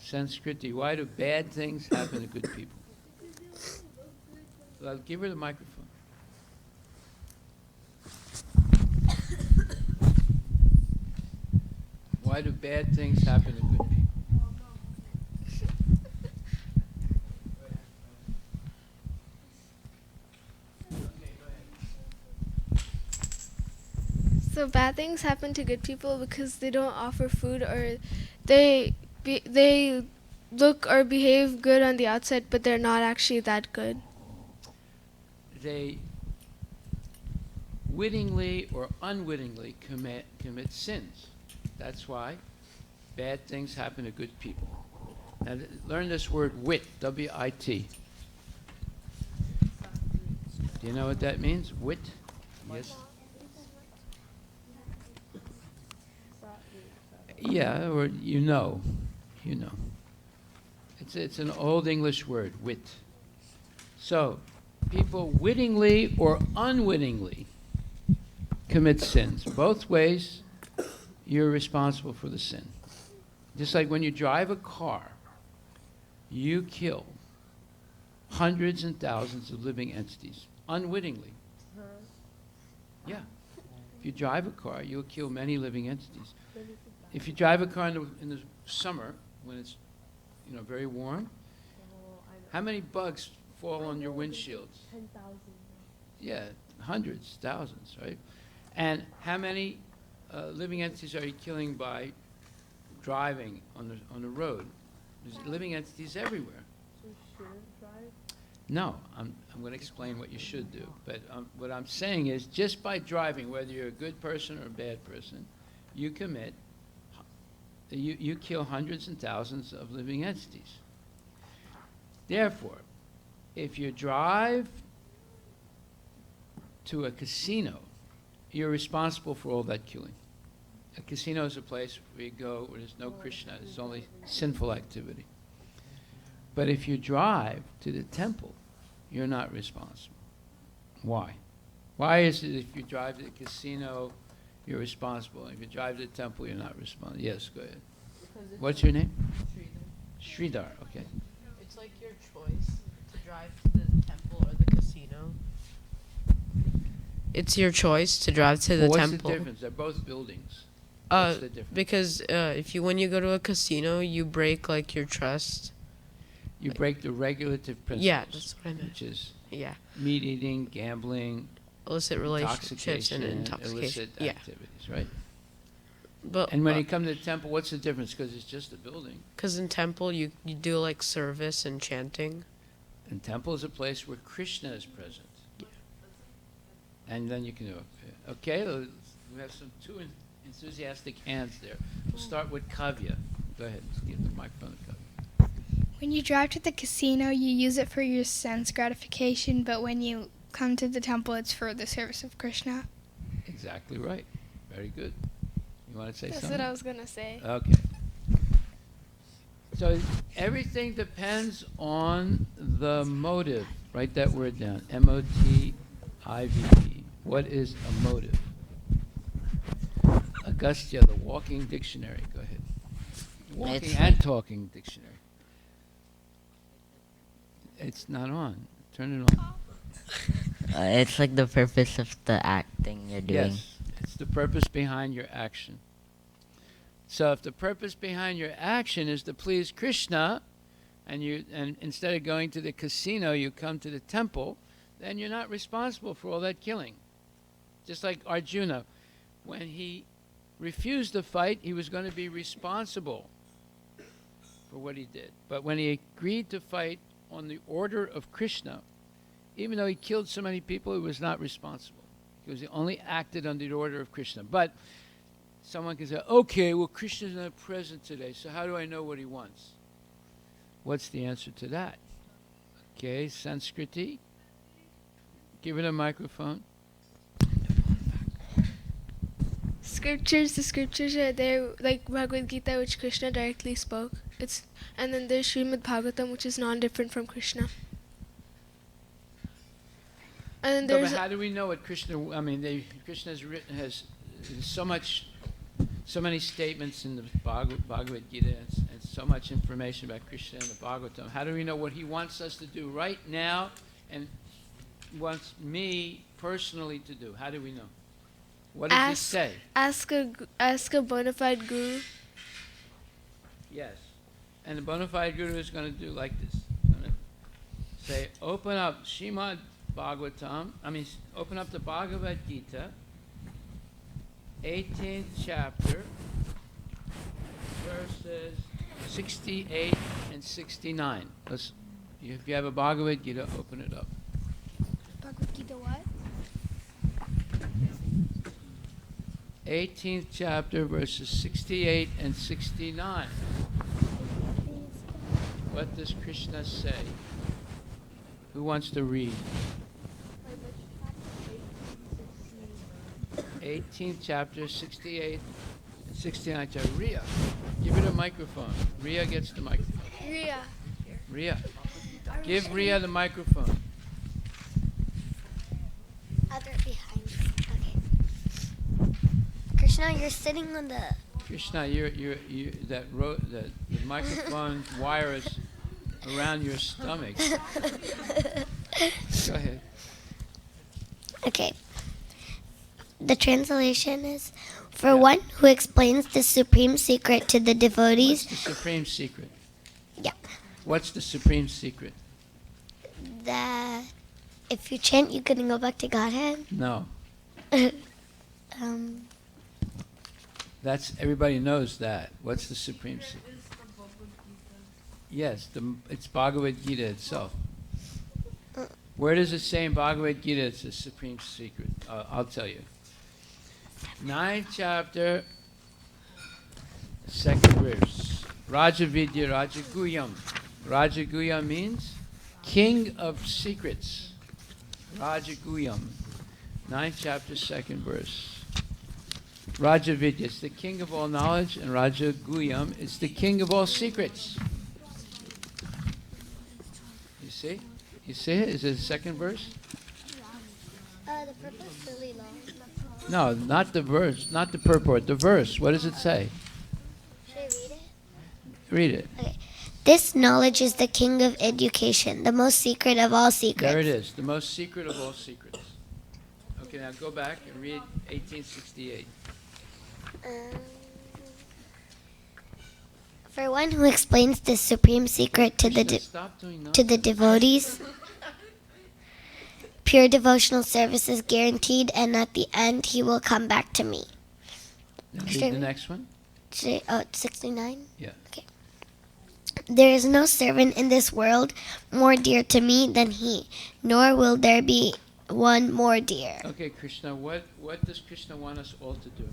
Sanskriti, why do bad things happen to good people? Well, give her the microphone. Why do bad things happen to good people? So bad things happen to good people because they don't offer food, or they look or behave good on the outside, but they're not actually that good. They wittingly or unwittingly commit sins. That's why bad things happen to good people. Now learn this word wit, W-I-T. Do you know what that means? Wit? Yes. Yeah, or you know. It's an old English word, wit. So, people wittingly or unwittingly commit sins. Both ways, you're responsible for the sin. Just like when you drive a car, you kill hundreds and thousands of living entities, unwittingly. Yeah. If you drive a car, you'll kill many living entities. If you drive a car in the summer, when it's very warm, how many bugs fall on your windshields? 10,000. Yeah, hundreds, thousands, right? And how many living entities are you killing by driving on the road? There's living entities everywhere. So you shouldn't drive? No, I'm going to explain what you should do. But what I'm saying is, just by driving, whether you're a good person or a bad person, you kill hundreds and thousands of living entities. Therefore, if you drive to a casino, you're responsible for all that killing. A casino is a place where you go where there's no Krishna, there's only sinful activity. But if you drive to the temple, you're not responsible. Why? Why is it if you drive to the casino, you're responsible? If you drive to the temple, you're not responsible. Yes, go ahead. What's your name? Sridhar, okay. It's like your choice to drive to the temple or the casino. It's your choice to drive to the What's temple. the difference? They're both buildings. What's the difference? Because when you go to a casino, you break like your trust. You break the regulative principles. Yeah, that's what I meant. Which is Yeah, meat eating, gambling, illicit relationships and intoxication, intoxication. illicit activities, right? But And when you come to the temple, what's the difference? Because it's just a building. because in temple you do like service and chanting. And temple is a place where Krishna is present. Yeah. And then you can do it. Okay, we have two enthusiastic hands there. We'll start with Kavya. Go ahead, let's give the microphone to Kavya. When you drive to the casino, you use it for your sense gratification, but when you come to the temple, it's for the service of Krishna. Exactly right. Very good. You want to say That's something? what I was going to say. Okay. So everything depends on the motive. Write that word down. M-O-T-I-V-E. What is a motive? Agastya, the walking dictionary. Go ahead. Walking and talking dictionary. It's not on. Turn it on. It's like the purpose of the acting you're doing. Yes. It's the purpose behind your action. So if the purpose behind your action is to please Krishna, and instead of going to the casino, you come to the temple, then you're not responsible for all that killing. Just like Arjuna, when he refused to fight, he was going to be responsible for what he did. But when he agreed to fight on the order of Krishna, even though he killed so many people, he was not responsible. Because he only acted under the order of Krishna. But someone can say, okay, well, Krishna's not present today, so how do I know what he wants? What's the answer to that? Okay, Sanskriti. Give it a microphone. The scriptures are there, like Bhagavad Gita, which Krishna directly spoke. And then there's Srimad Bhagavatam, which is non-different from Krishna. And then No, there's but how do we know what Krishna? Krishna has so many statements in the Bhagavad Gita and so much information about Krishna in the Bhagavatam. How do we know what he wants us to do right now and wants me personally to do? How do we know? What does he say? Ask a bona fide guru. Yes. And the bona fide guru is going to do like this. He's going to say, open up Srimad Bhagavatam, open up the Bhagavad Gita, 18th chapter, verses 68 and 69. If you have a Bhagavad Gita, open it up. Bhagavad Gita what? 18th chapter, verses 68 and 69. What does Krishna say? Who wants to read? 18th chapter, 68 and 69. Ria, give it a microphone. Ria gets the microphone. Ria, give Ria the microphone. Other behind me. Okay. Krishna, you're sitting on the. Krishna, the microphone wire is around your stomach. Go ahead. Okay. The translation is, for one who explains the supreme secret to the devotees. What's the supreme secret? Yeah. What's the supreme secret? That if you chant, you can go back to Godhead. No. um, That's, everybody knows that. What's the supreme secret? Yes, it's Bhagavad Gita itself. Where does it say in Bhagavad Gita it's the supreme secret? I'll tell you. 9th chapter, 2nd verse. Raja Vidya Raja Guyam. Raja Guyam means king of secrets. Raja Guyam. 9th chapter, 2nd verse. Raja Vidya is the king of all knowledge, and Raja Guyam is the king of all secrets. You see? You see it? Is it the 2nd verse? the purpose is really long. No, not the verse, not the purport. The verse. What does it say? Should I read it? Read it. Okay. This knowledge is the king of education, the most secret of all secrets. There it is, the most secret of all secrets. Okay, now go back and read 1868. For one who explains this supreme secret to the devotees, pure devotional service is guaranteed, and at the end he will come back to me. Now read the next one. 69? Yeah. Okay. There is no servant in this world more dear to me than he, nor will there be one more dear. Okay, Krishna, what does Krishna want us all to do?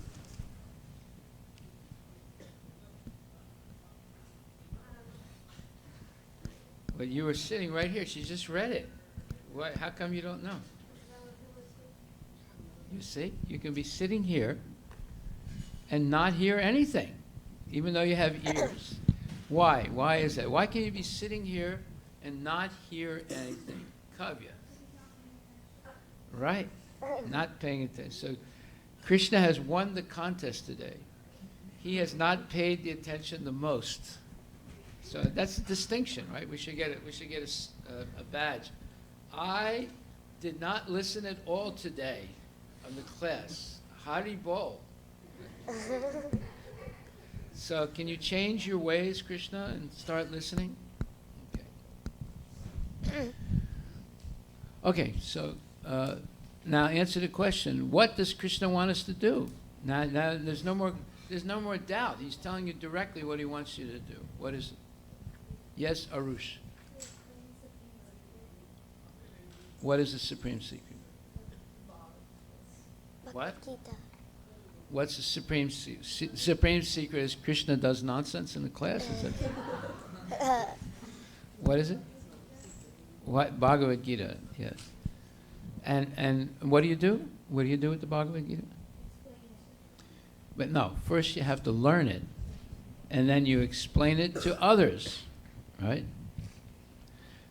Well, you were sitting right here. She just read it. What? How come you don't know? You see, you can be sitting here and not hear anything, even though you have ears. Why? Why is that? Why can you be sitting here and not hear anything? Kavya. Right? Not paying attention. So Krishna has won the contest today. He has not paid the attention the most. So that's a distinction, right? We should get it. We should get a badge. I did not listen at all today on the class. Hari Bol. So can you change your ways, Krishna, and start listening? Okay. Okay, so now answer the question. What does Krishna want us to do? Now there's no more doubt. He's telling you directly what he wants you to do. What is it? Yes, Arush. What is the supreme secret? What? What's the supreme secret? Supreme secret is Krishna does nonsense in the class? Is that what is it? What? Bhagavad Gita, yes. And what do you do? What do you do with the Bhagavad Gita? But no, first you have to learn it, and then you explain it to others, right?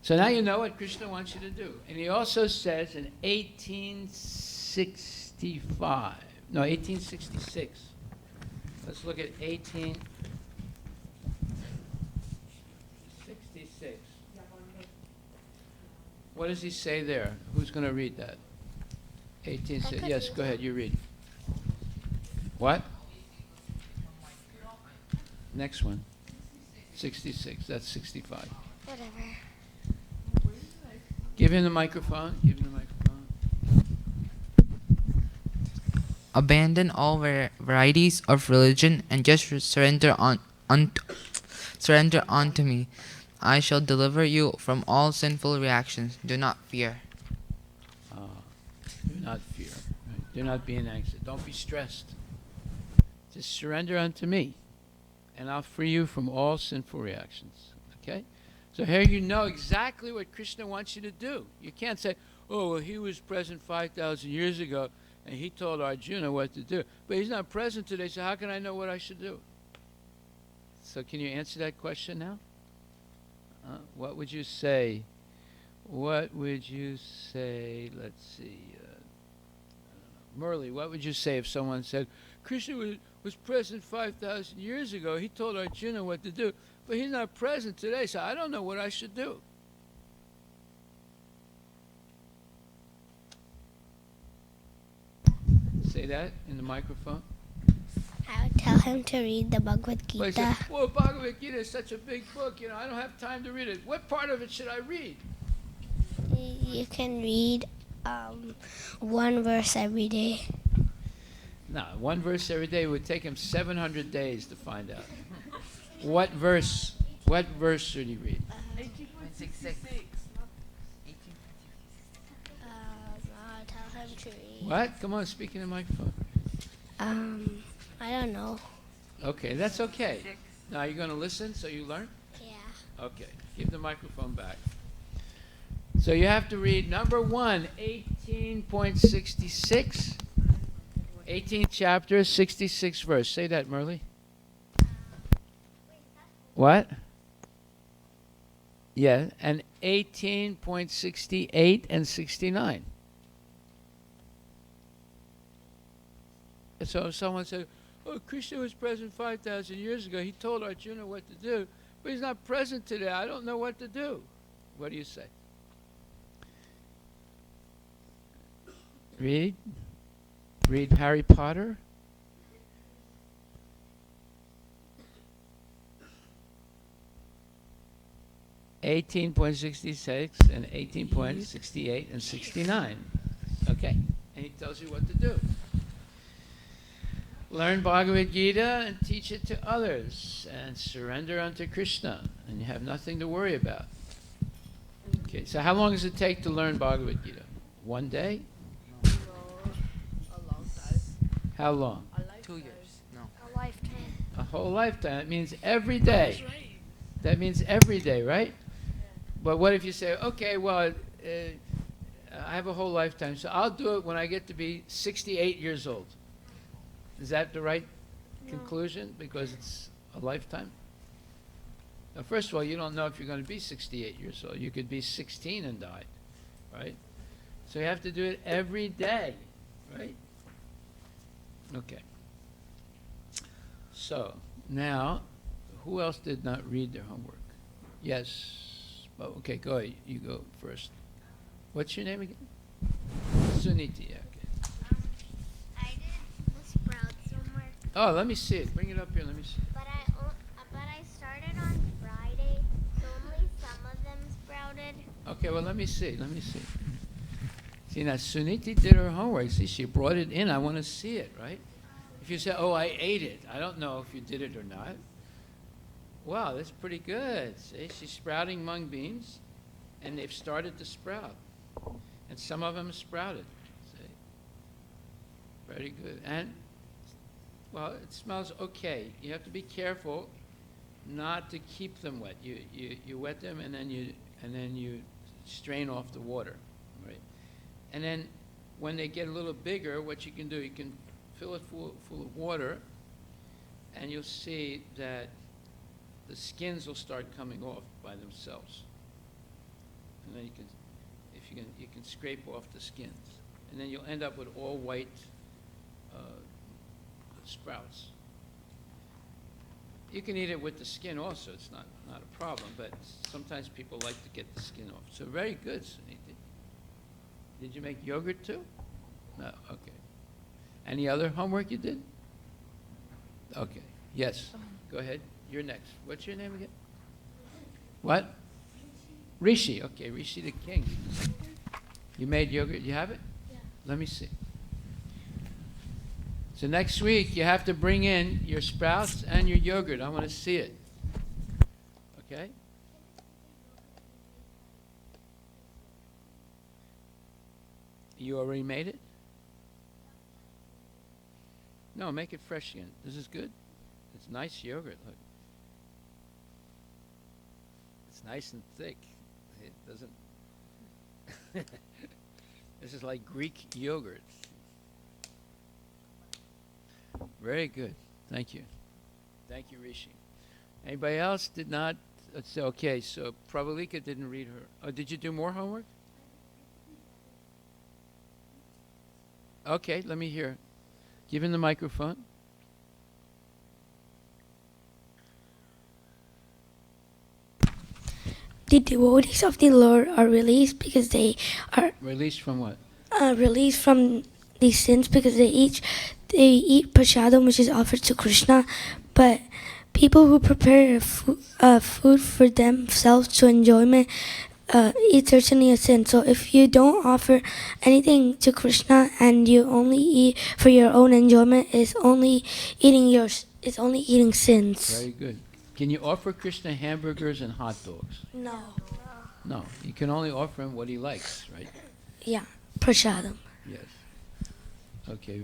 So now you know what Krishna wants you to do. And he also says in 1866. Let's look at 1866. What does he say there? Who's going to read that? 1866. Yes, go ahead, you read. What? Next one. 66. That's 65. Whatever. Give him the microphone. Give him the microphone. Abandon all varieties of religion and just surrender unto me. I shall deliver you from all sinful reactions. Do not fear. Do not fear. Right? Do not be anxious. Don't be stressed. Just surrender unto me, and I'll free you from all sinful reactions. Okay? So here you know exactly what Krishna wants you to do. You can't say, oh, well, he was present 5,000 years ago, and he told Arjuna what to do. But he's not present today, so how can I know what I should do? So can you answer that question now? What would you say? What would you say? Let's see. Murli, what would you say if someone said, Krishna was present 5,000 years ago. He told Arjuna what to do, but he's not present today, so I don't know what I should do. Say that in the microphone. I would tell him to read the Bhagavad Well, he Gita. said, well, Bhagavad Gita is such a big book, I don't have time to read it. What part of it should I read? You can read one verse every day. No, one verse every day would take him 700 days to find out. What verse should he read? 18.66. I'll tell him to read. What? Come on, speak in the microphone. I don't know. Okay, that's okay. Now, you're going to listen so you learn? Yeah. Okay, give the microphone back. So you have to read number 1, 18.66. 18th chapter, 66th verse. Say that, Merle. What? Yeah, and 18.68 and 69. So if someone said, oh, Krishna was present 5,000 years ago. He told Arjuna what to do, but he's not present today. I don't know what to do. What do you say? Read Harry Potter. (18.66) and 18.68 and 69. Okay, and he tells you what to do. Learn Bhagavad Gita and teach it to others, and surrender unto Krishna, and you have nothing to worry about. Okay, so how long does it take to learn Bhagavad Gita? One day? A long time. How long? 2 years. No. A lifetime. A whole lifetime. That means every day. That's right. That means every day, right? But what if you say, okay, well, I have a whole lifetime, so I'll do it when I get to be 68 years old. Is that the right conclusion? Because it's a lifetime? Now, first of all, you don't know if you're going to be 68 years old. You could be 16 and die, right? So you have to do it every day, right? Okay. So, now, who else did not read their homework? Yes. Oh, okay, go ahead. You go first. What's your name again? Suniti, okay. I did the sprouts homework, Oh, let me see it. Bring it up here. Let me see. but I started on Friday, so only some of them sprouted. Okay, well, let me see. Let me see. See, now, Suniti did her homework. See, she brought it in. I want to see it, right? If you say, oh, I ate it, I don't know if you did it or not. Wow, that's pretty good. See, she's sprouting mung beans, and they've started to sprout. And some of them sprouted. See? Very good. And, well, it smells okay. You have to be careful not to keep them wet. You wet them, and then you strain off the water, right? And then when they get a little bigger, what you can do, you can fill it full of water, and you'll see that the skins will start coming off by themselves. And then you can scrape off the skins, and then you'll end up with all white sprouts. You can eat it with the skin also. It's not a problem, but sometimes people like to get the skin off. So very good, Suniti. Did you make yogurt too? No, okay. Any other homework you did? Okay, yes, go ahead. You're next. What's your name again? What? Rishi. Okay, Rishi the king. You made yogurt. You have it? Yeah. Let me see. So next week you have to bring in your sprouts and your yogurt. I want to see it. Okay? You already made it? No, make it fresh again. This is good. It's nice yogurt. Look. It's nice and thick. It doesn't. This is like Greek yogurt. Very good. Thank you. Thank you, Rishi. Anybody else did not? Okay, so Pravalika didn't read her. Oh, did you do more homework? Okay, let me hear. Give him the microphone. The devotees of the Lord are released because they are Released from what? released from these sins because they eat prashadam, which is offered to Krishna, but people who prepare food for themselves to enjoyment eat certainly a sin. So if you don't offer anything to Krishna and you only eat for your own enjoyment, it's only eating sins. Very good. Can you offer Krishna hamburgers and hot dogs? No. No. You can only offer him what he likes, right? Yeah, prashadam. Yes. Okay.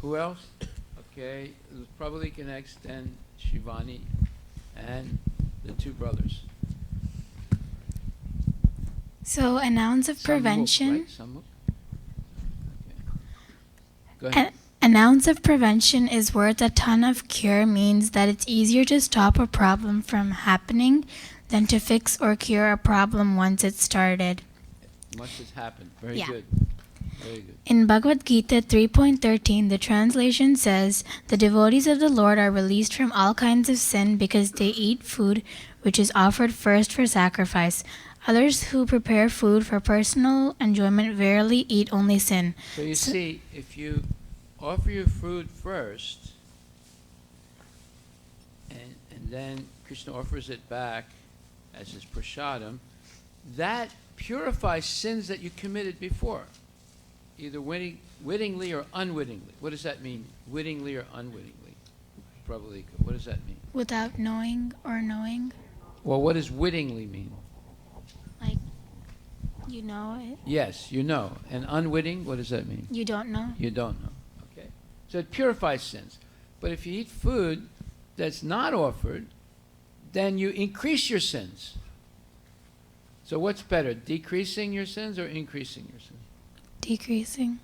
Who else? Okay. Prabhalika next, then Shivani, and the two brothers. So, an ounce of prevention. Right? Samuk? Okay. Go ahead. An ounce of prevention is worth a ton of cure means that it's easier to stop a problem from happening than to fix or cure a problem once it's started. Much has happened. Very Yeah. good. Very good. In Bhagavad Gita 3.13, the translation says, "The devotees of the Lord are released from all kinds of sin because they eat food which is offered first for sacrifice. Others who prepare food for personal enjoyment verily eat only sin." So you see, if you offer your food first, and then Krishna offers it back as his prashadam, that purifies sins that you committed before, either wittingly or unwittingly. What does that mean, wittingly or unwittingly? Prabhalika, what does that mean? Without knowing or knowing, Well, what does wittingly mean? like, you know it, Yes, you know. And unwitting, what does that mean? you don't know. You don't know. Okay. So it purifies sins. But if you eat food that's not offered, then you increase your sins. So what's better, decreasing your sins or increasing your sins? Decreasing.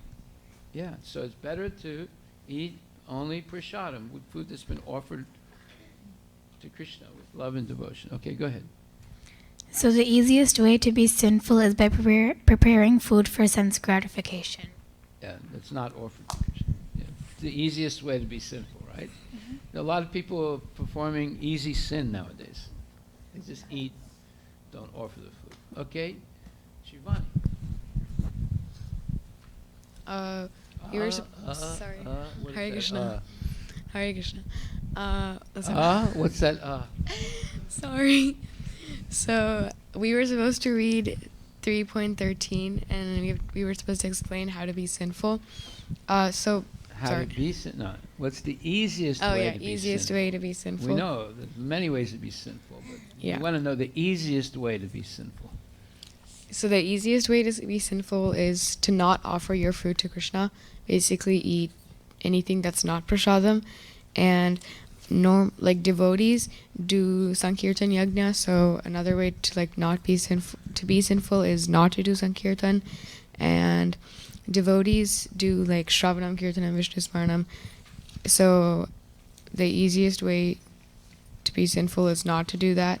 Yeah, so it's better to eat only prashadam, with food that's been offered to Krishna with love and devotion. Okay, go ahead. So the easiest way to be sinful is by preparing food for sense gratification. Yeah, that's not offered to Krishna. Yeah. The easiest way to be sinful, right? A lot of people are performing easy sin nowadays. They just eat, don't offer the food. Okay, Shivani. You were sorry. Hare Krishna. Hare Krishna. What's that? Sorry. So we were supposed to read 3.13, and we were supposed to explain how to be sinful. How to be sinful? No. What's the easiest way to be easiest sinful? way to be sinful. We know there's many ways to be sinful, but we want to know the easiest way to be sinful. So the easiest way to be sinful is to not offer your food to Krishna. Basically, eat anything that's not prashadam, and devotees do sankirtan yajna. So another way to not be sinful, is not to do sankirtan, and devotees do shravanam, kirtanam, vishnu smaranam. So the easiest way to be sinful is not to do that.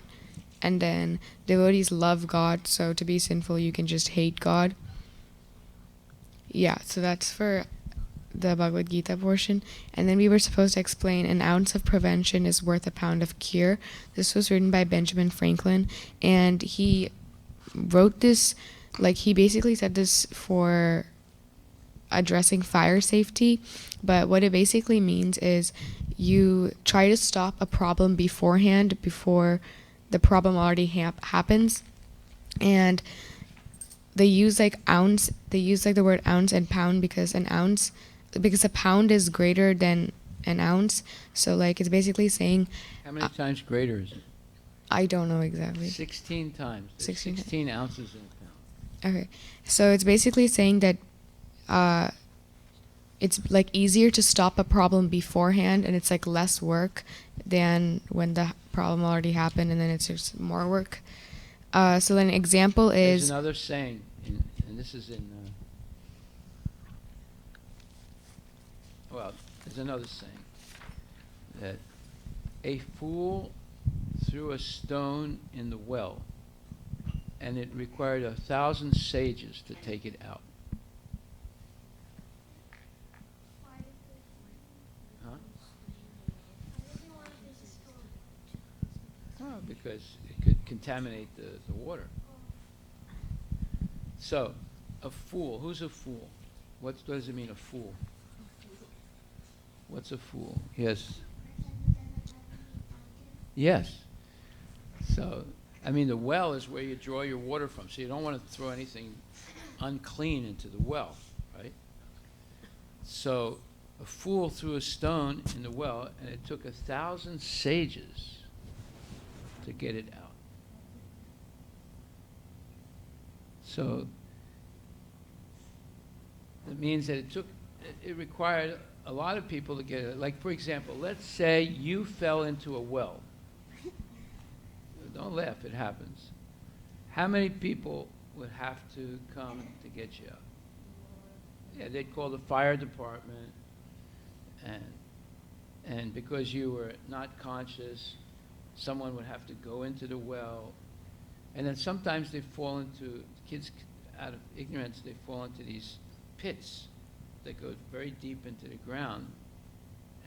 And then devotees love God, so to be sinful, you can just hate God. Yeah, so that's for the Bhagavad Gita portion. And then we were supposed to explain an ounce of prevention is worth a pound of cure. This was written by Benjamin Franklin, and he wrote this, he basically said this for addressing fire safety, but what it basically means is you try to stop a problem beforehand, before the problem already happens. And they use ounce, they use the word ounce and pound because a pound is greater than an ounce. So it's basically saying, how many times greater is it? I don't know exactly. 16 times. 16 ounces in a pound. Okay, so it's basically saying that it's easier to stop a problem beforehand, and it's less work than when the problem already happened, and then it's just more work. So then an example is... There's another saying, and this is in... there's another saying, that a fool threw a stone in the well, and it required 1,000 sages to take it out. Because it could contaminate the water. So, a fool. Who's a fool? What does it mean, a fool? What's a fool? Yes. Yes. So, I mean, the well is where you draw your water from, so you don't want to throw anything unclean into the well, right? So, a fool threw a stone in the well, and it took 1,000 sages to get it out. So, that means that it required a lot of people to get it. Like, for example, let's say you fell into a well. Don't laugh, it happens. How many people would have to come to get you out? Yeah, they'd call the fire department, and because you were not conscious, someone would have to go into the well. And then sometimes they fall into, kids out of ignorance, they fall into these pits that go very deep into the ground,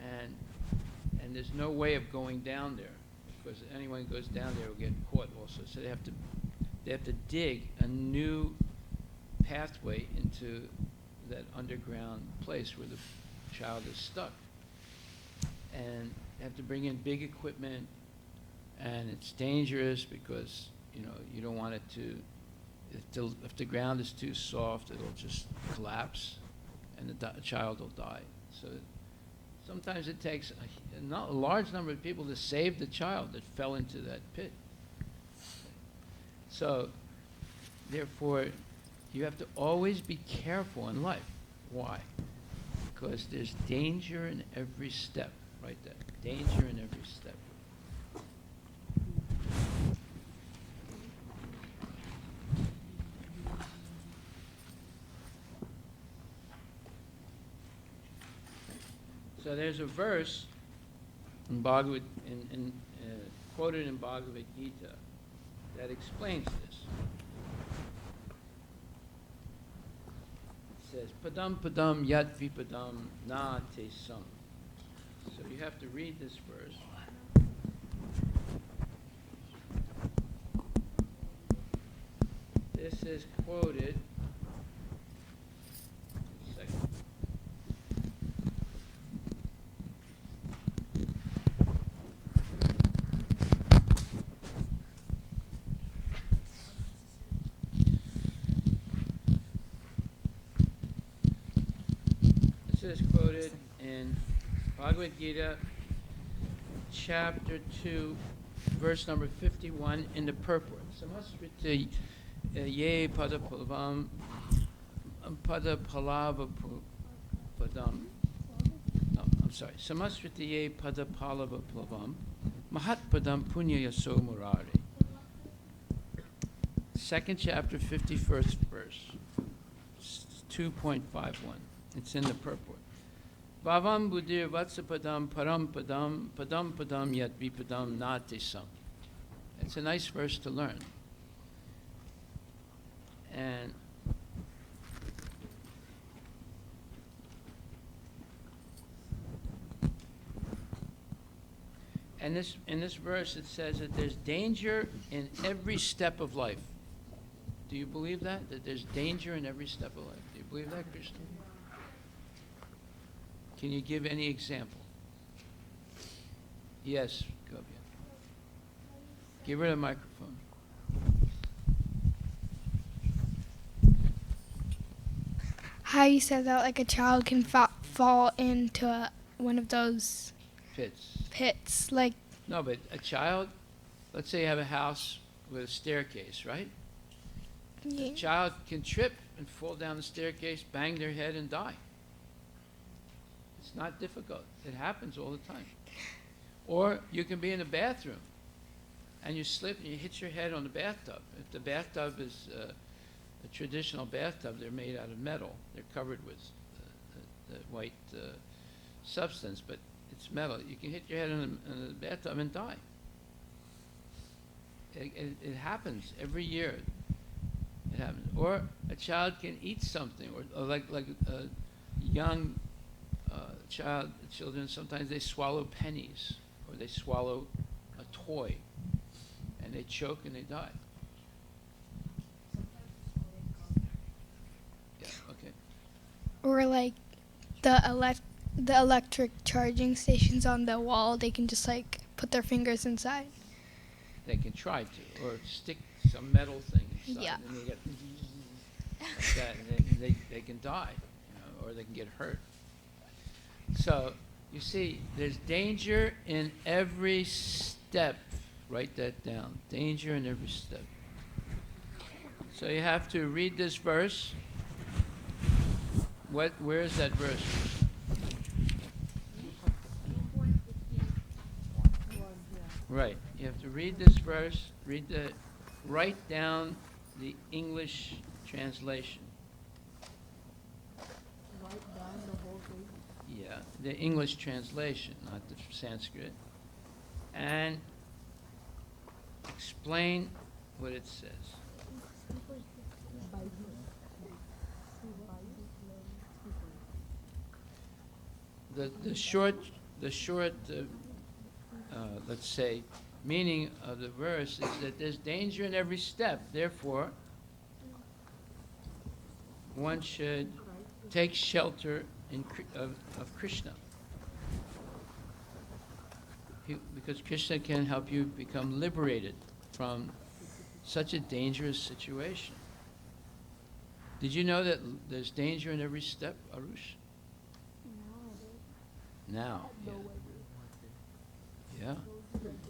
and there's no way of going down there, because anyone who goes down there will get caught also. So they have to dig a new pathway into that underground place where the child is stuck. And they have to bring in big equipment, and it's dangerous because, you know, you don't want it to, if the ground is too soft, it'll just collapse and the child will die. So sometimes it takes a large number of people to save the child that fell into that pit. So, therefore, you have to always be careful in life. Why? Because there's danger in every step, right there. Danger in every step. So there's a verse in Bhagavad, quoted in Bhagavad Gita that explains this. It says, Padam padam yat vipadam na te sam. So you have to read this verse. This is quoted. Is quoted in Bhagavad Gita, chapter 2, verse number 51 in the purport. Samasrita ye pada palavam pada palava padam. No, I'm sorry. Samasrita ye pada palava plavam mahat padam punya yaso murari. Second chapter, 51st verse, 2.51. It's in the purport. Bhavam buddhir vatsapadam param padam padam padam yat vipadam natisam. It's a nice verse to learn. And in this verse it says that there's danger in every step of life. Do you believe that? That there's danger in every step of life? Do you believe that, Krishna? Can you give any example? Yes, Gobya. Give her the microphone. How you said that, like, a child can fall into one of those pits, like. No, but a child, let's say you have a house with a staircase, right? Yeah. A child can trip and fall down the staircase, bang their head, and die. It's not difficult. It happens all the time. Or you can be in the bathroom and you slip and you hit your head on the bathtub. If the bathtub is a traditional bathtub, they're made out of metal. They're covered with the white substance, but it's metal. You can hit your head in the bathtub and die. It happens every year. It happens. Or a child can eat something, or like a young children, sometimes they swallow pennies, or they swallow a toy, and they choke and they die. Yeah, okay. Or like the electric charging stations on the wall, they can just like put their fingers inside. They can try to, or stick some metal thing inside, Yeah. and they get like that, and they can die, or they can get hurt. So, you see, there's danger in every step. Write that down. Danger in every step. So you have to read this verse. Where is that verse? Right. You have to read this verse, write down the English translation. Write down the whole thing. Yeah, the English translation, not the Sanskrit. And explain what it says. The short, let's say, meaning of the verse is that there's danger in every step. Therefore, one should take shelter of Krishna. Because Krishna can help you become liberated from such a dangerous situation. Did you know that there's danger in every step, Arush? Now. Yeah.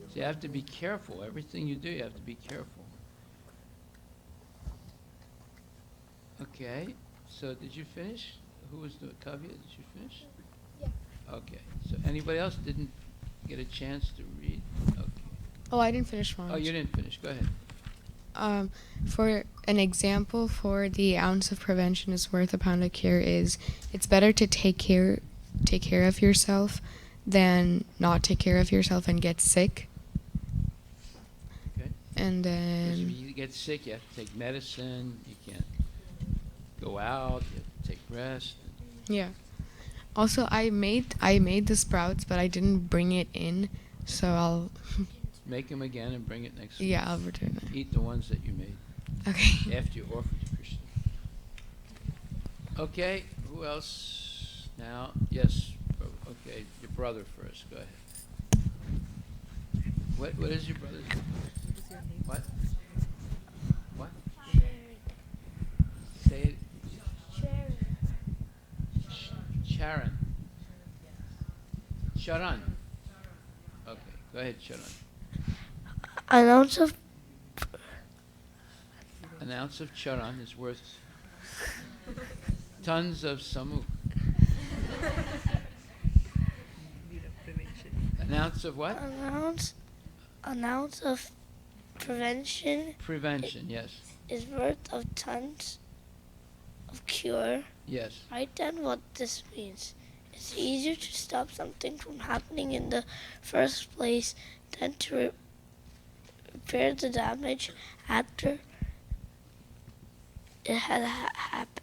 So you have to be careful. Everything you do, you have to be careful. Okay. So did you finish? Who was the Kavya? Did you finish? Yeah. Okay. So anybody else didn't get a chance to read? Okay. Oh, I didn't finish one. Oh, you didn't finish. Go ahead. For an example, for the ounce of prevention is worth a pound of cure is it's better to take care of yourself than not take care of yourself and get sick. Okay. And then Because when you get sick, you have to take medicine. You can't go out. You have to take rest. yeah. Also, I made the sprouts, but I didn't bring it in, so I'll Make them again and bring it next week. yeah, I'll return it. Eat the ones that you made. Okay. After you offered to Krishna. Okay, who else now? Yes, okay, your brother first, go ahead. What is your brother's name? What? What? Say it. Sharon. Sharon. Okay, go ahead, Sharon. An ounce of charan is worth tons of samuk. An ounce of what? An ounce of prevention. Prevention, yes. Is worth of tons of cure. Yes. Write down what this means. It's easier to stop something from happening in the first place than to repair the damage after it had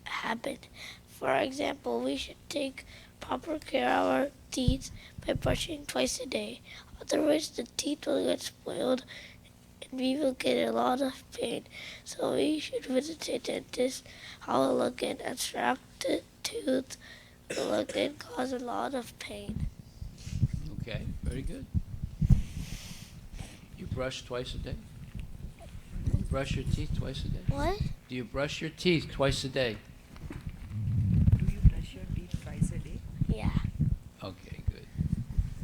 happened. For example, we should take proper care of our teeth by brushing twice a day. Otherwise, the teeth will get spoiled and we will get a lot of pain. So we should visit a dentist, have a look in, and strap the tooth will again cause a lot of pain. Okay, very good. You brush twice a day? You brush your teeth twice a day? What? Do you brush your teeth twice a day? Do you brush your teeth twice a day? Yeah. Okay, good.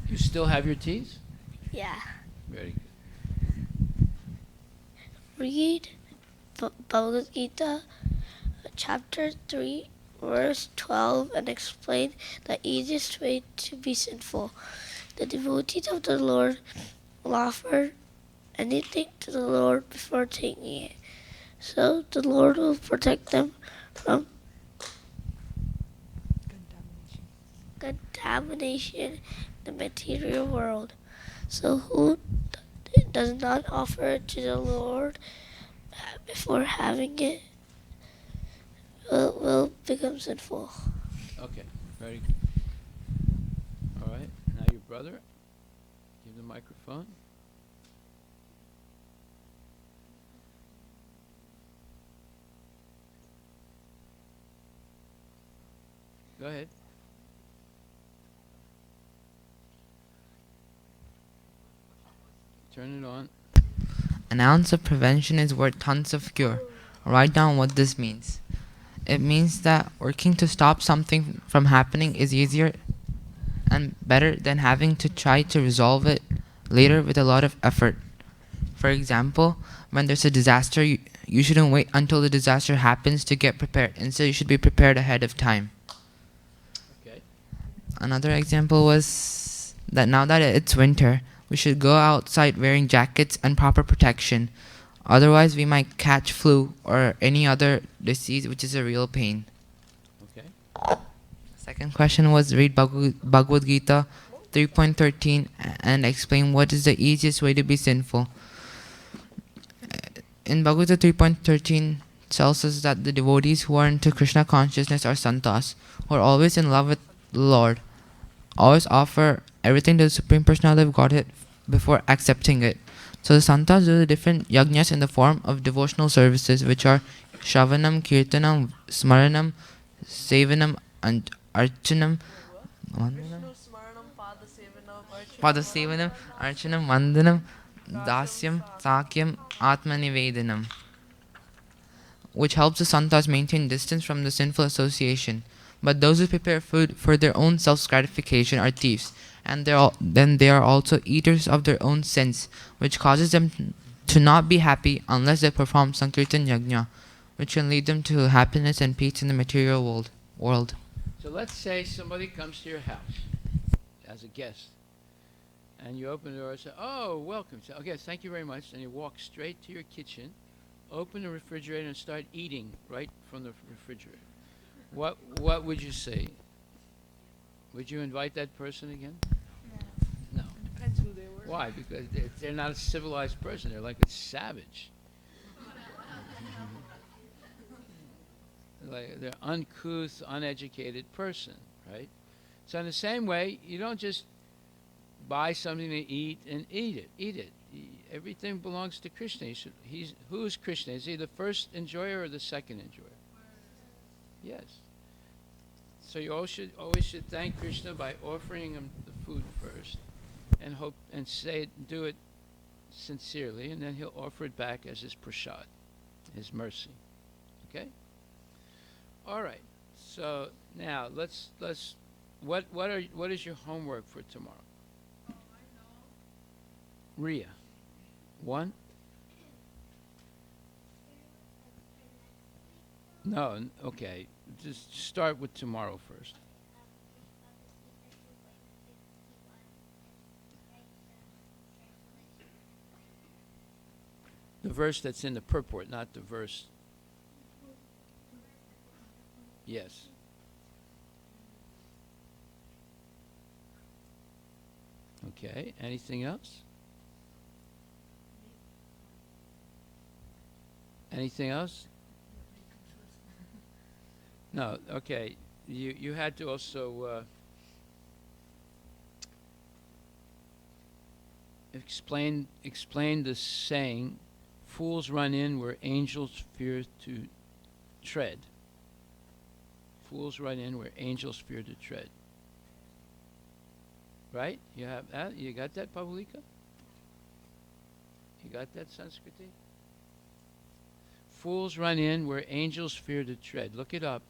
You still have your teeth? Yeah. Very good. Read Bhagavad Gita, chapter 3, verse 12, and explain the easiest way to be sinful. The devotees of the Lord will offer anything to the Lord before taking it. So the Lord will protect them from contamination in the material world. So who does not offer it to the Lord before having it will become sinful. Okay, very good. All right, now your brother. Give the microphone. Go ahead. Turn it on. An ounce of prevention is worth tons of cure. Write down what this means. It means that working to stop something from happening is easier and better than having to try to resolve it later with a lot of effort. For example, when there's a disaster, you shouldn't wait until the disaster happens to get prepared. Instead, you should be prepared ahead of time. Okay. Another example was that now that it's winter, we should go outside wearing jackets and proper protection. Otherwise, we might catch flu or any other disease, which is a real pain. Okay. Second question was read Bhagavad Gita 3.13 and explain what is the easiest way to be sinful. In Bhagavad Gita 3.13 tells us that the devotees who are into Krishna consciousness are santas, who are always in love with the Lord, always offer everything to the Supreme Personality of Godhead before accepting it. So the santas do the different yajnas in the form of devotional services, which are Shravanam, Kirtanam, Smaranam, Sevanam, and Archanam. Padasevanam, Archanam, Vandanam, Dasyam, Sakyam, Atmanivedanam, which helps the santas maintain distance from the sinful association. But those who prepare food for their own self-gratification are thieves, and then they are also eaters of their own sins, which causes them to not be happy unless they perform Sankirtan Yajna, which can lead them to happiness and peace in the material world. So let's say somebody comes to your house as a guest, and you open the door and say, "Oh, welcome." So, okay, thank you very much. And you walk straight to your kitchen, open the refrigerator, and start eating right from the refrigerator. What would you say? Would you invite that person again? No. Depends who they were. Why? Because they're not a civilized person. They're like a savage. Like they're uncouth, uneducated person, right? So in the same way, you don't just buy something to eat and eat it. Everything belongs to Krishna. Who is Krishna? Is he the first enjoyer or the second enjoyer? Yes. So you always should thank Krishna by offering him the food first, and do it sincerely, and then he'll offer it back as his prasad, his mercy. Okay. All right. So now what is your homework for tomorrow? Ria. 1? No, okay. Just start with tomorrow first. The verse that's in the purport, not the verse. Yes. Okay. Anything else? Anything else? No. Okay. You had to also explain the saying, "Fools run in where angels fear to tread." Fools run in where angels fear to tread. Right? You have that? You got that, Pavlika? You got that, Sanskriti? Fools run in where angels fear to tread. Look it up.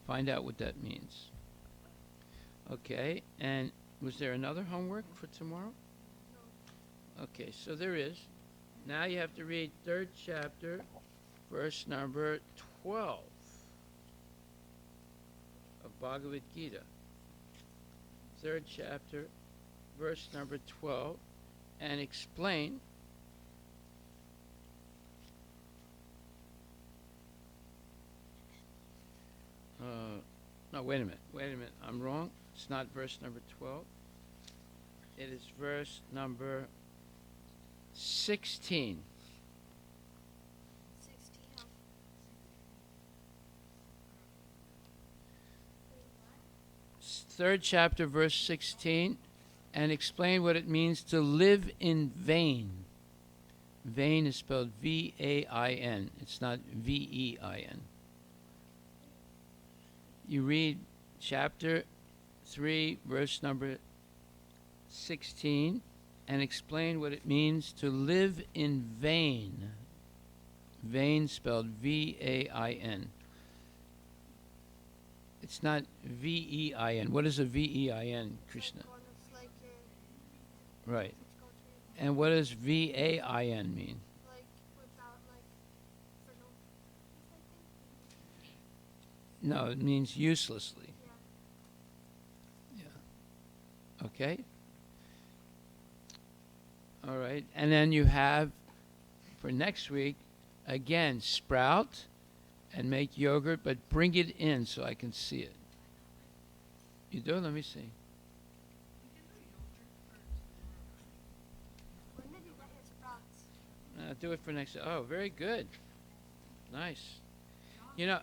Find out what that means. Okay, and was there another homework for tomorrow? Okay, so there is. Now you have to read 3rd chapter, verse number 12 of Bhagavad Gita. 3rd chapter, verse number 12, and explain no, wait a minute, I'm wrong. It's not verse number 12. It is verse number 16. 3rd chapter, verse 16, and explain what it means to live in vain. Vain is spelled V-A-I-N. It's not V-E-I-N. You read chapter 3, verse number 16, and explain what it means to live in vain. Vain spelled V-A-I-N. It's not V-E-I-N. What is a V-E-I-N, Krishna? Right. And what does V-A-I-N mean? No, it means uselessly. Yeah. Okay. All right. And then you have, for next week, again, sprout and make yogurt, but bring it in so I can see it. You do? Let me see. Do it for next. Oh, very good. Nice. You know,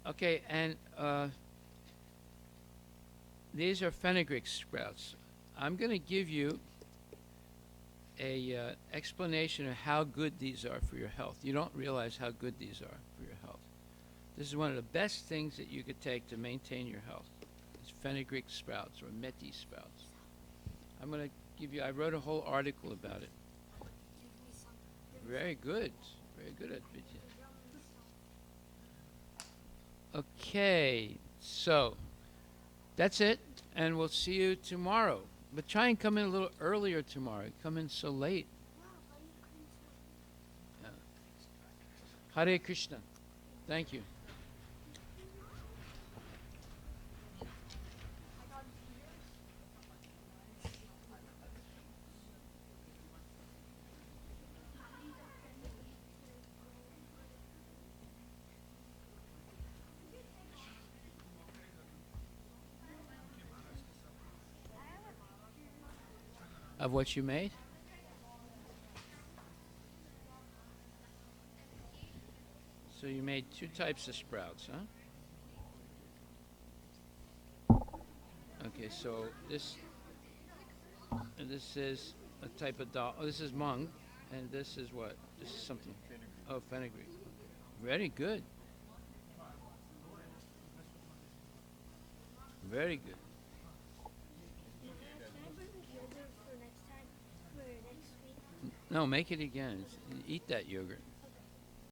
okay, and these are fenugreek sprouts. I'm going to give you a explanation of how good these are for your health. You don't realize how good these are for your health. This is one of the best things that you could take to maintain your health. It's fenugreek sprouts or methi sprouts. I'm going to give you, I wrote a whole article about it. Very good. Very good at Vidya. Okay, so that's it, and we'll see you tomorrow. But try and come in a little earlier tomorrow. Come in so late. Yeah. Hare Krishna. Thank you. Of what you made? So you made two types of sprouts, huh? Okay, so this is a type of dal. Oh, this is mung, and this is what? This is something. Oh, fenugreek. Very good. Very good. No, make it again. Eat that yogurt.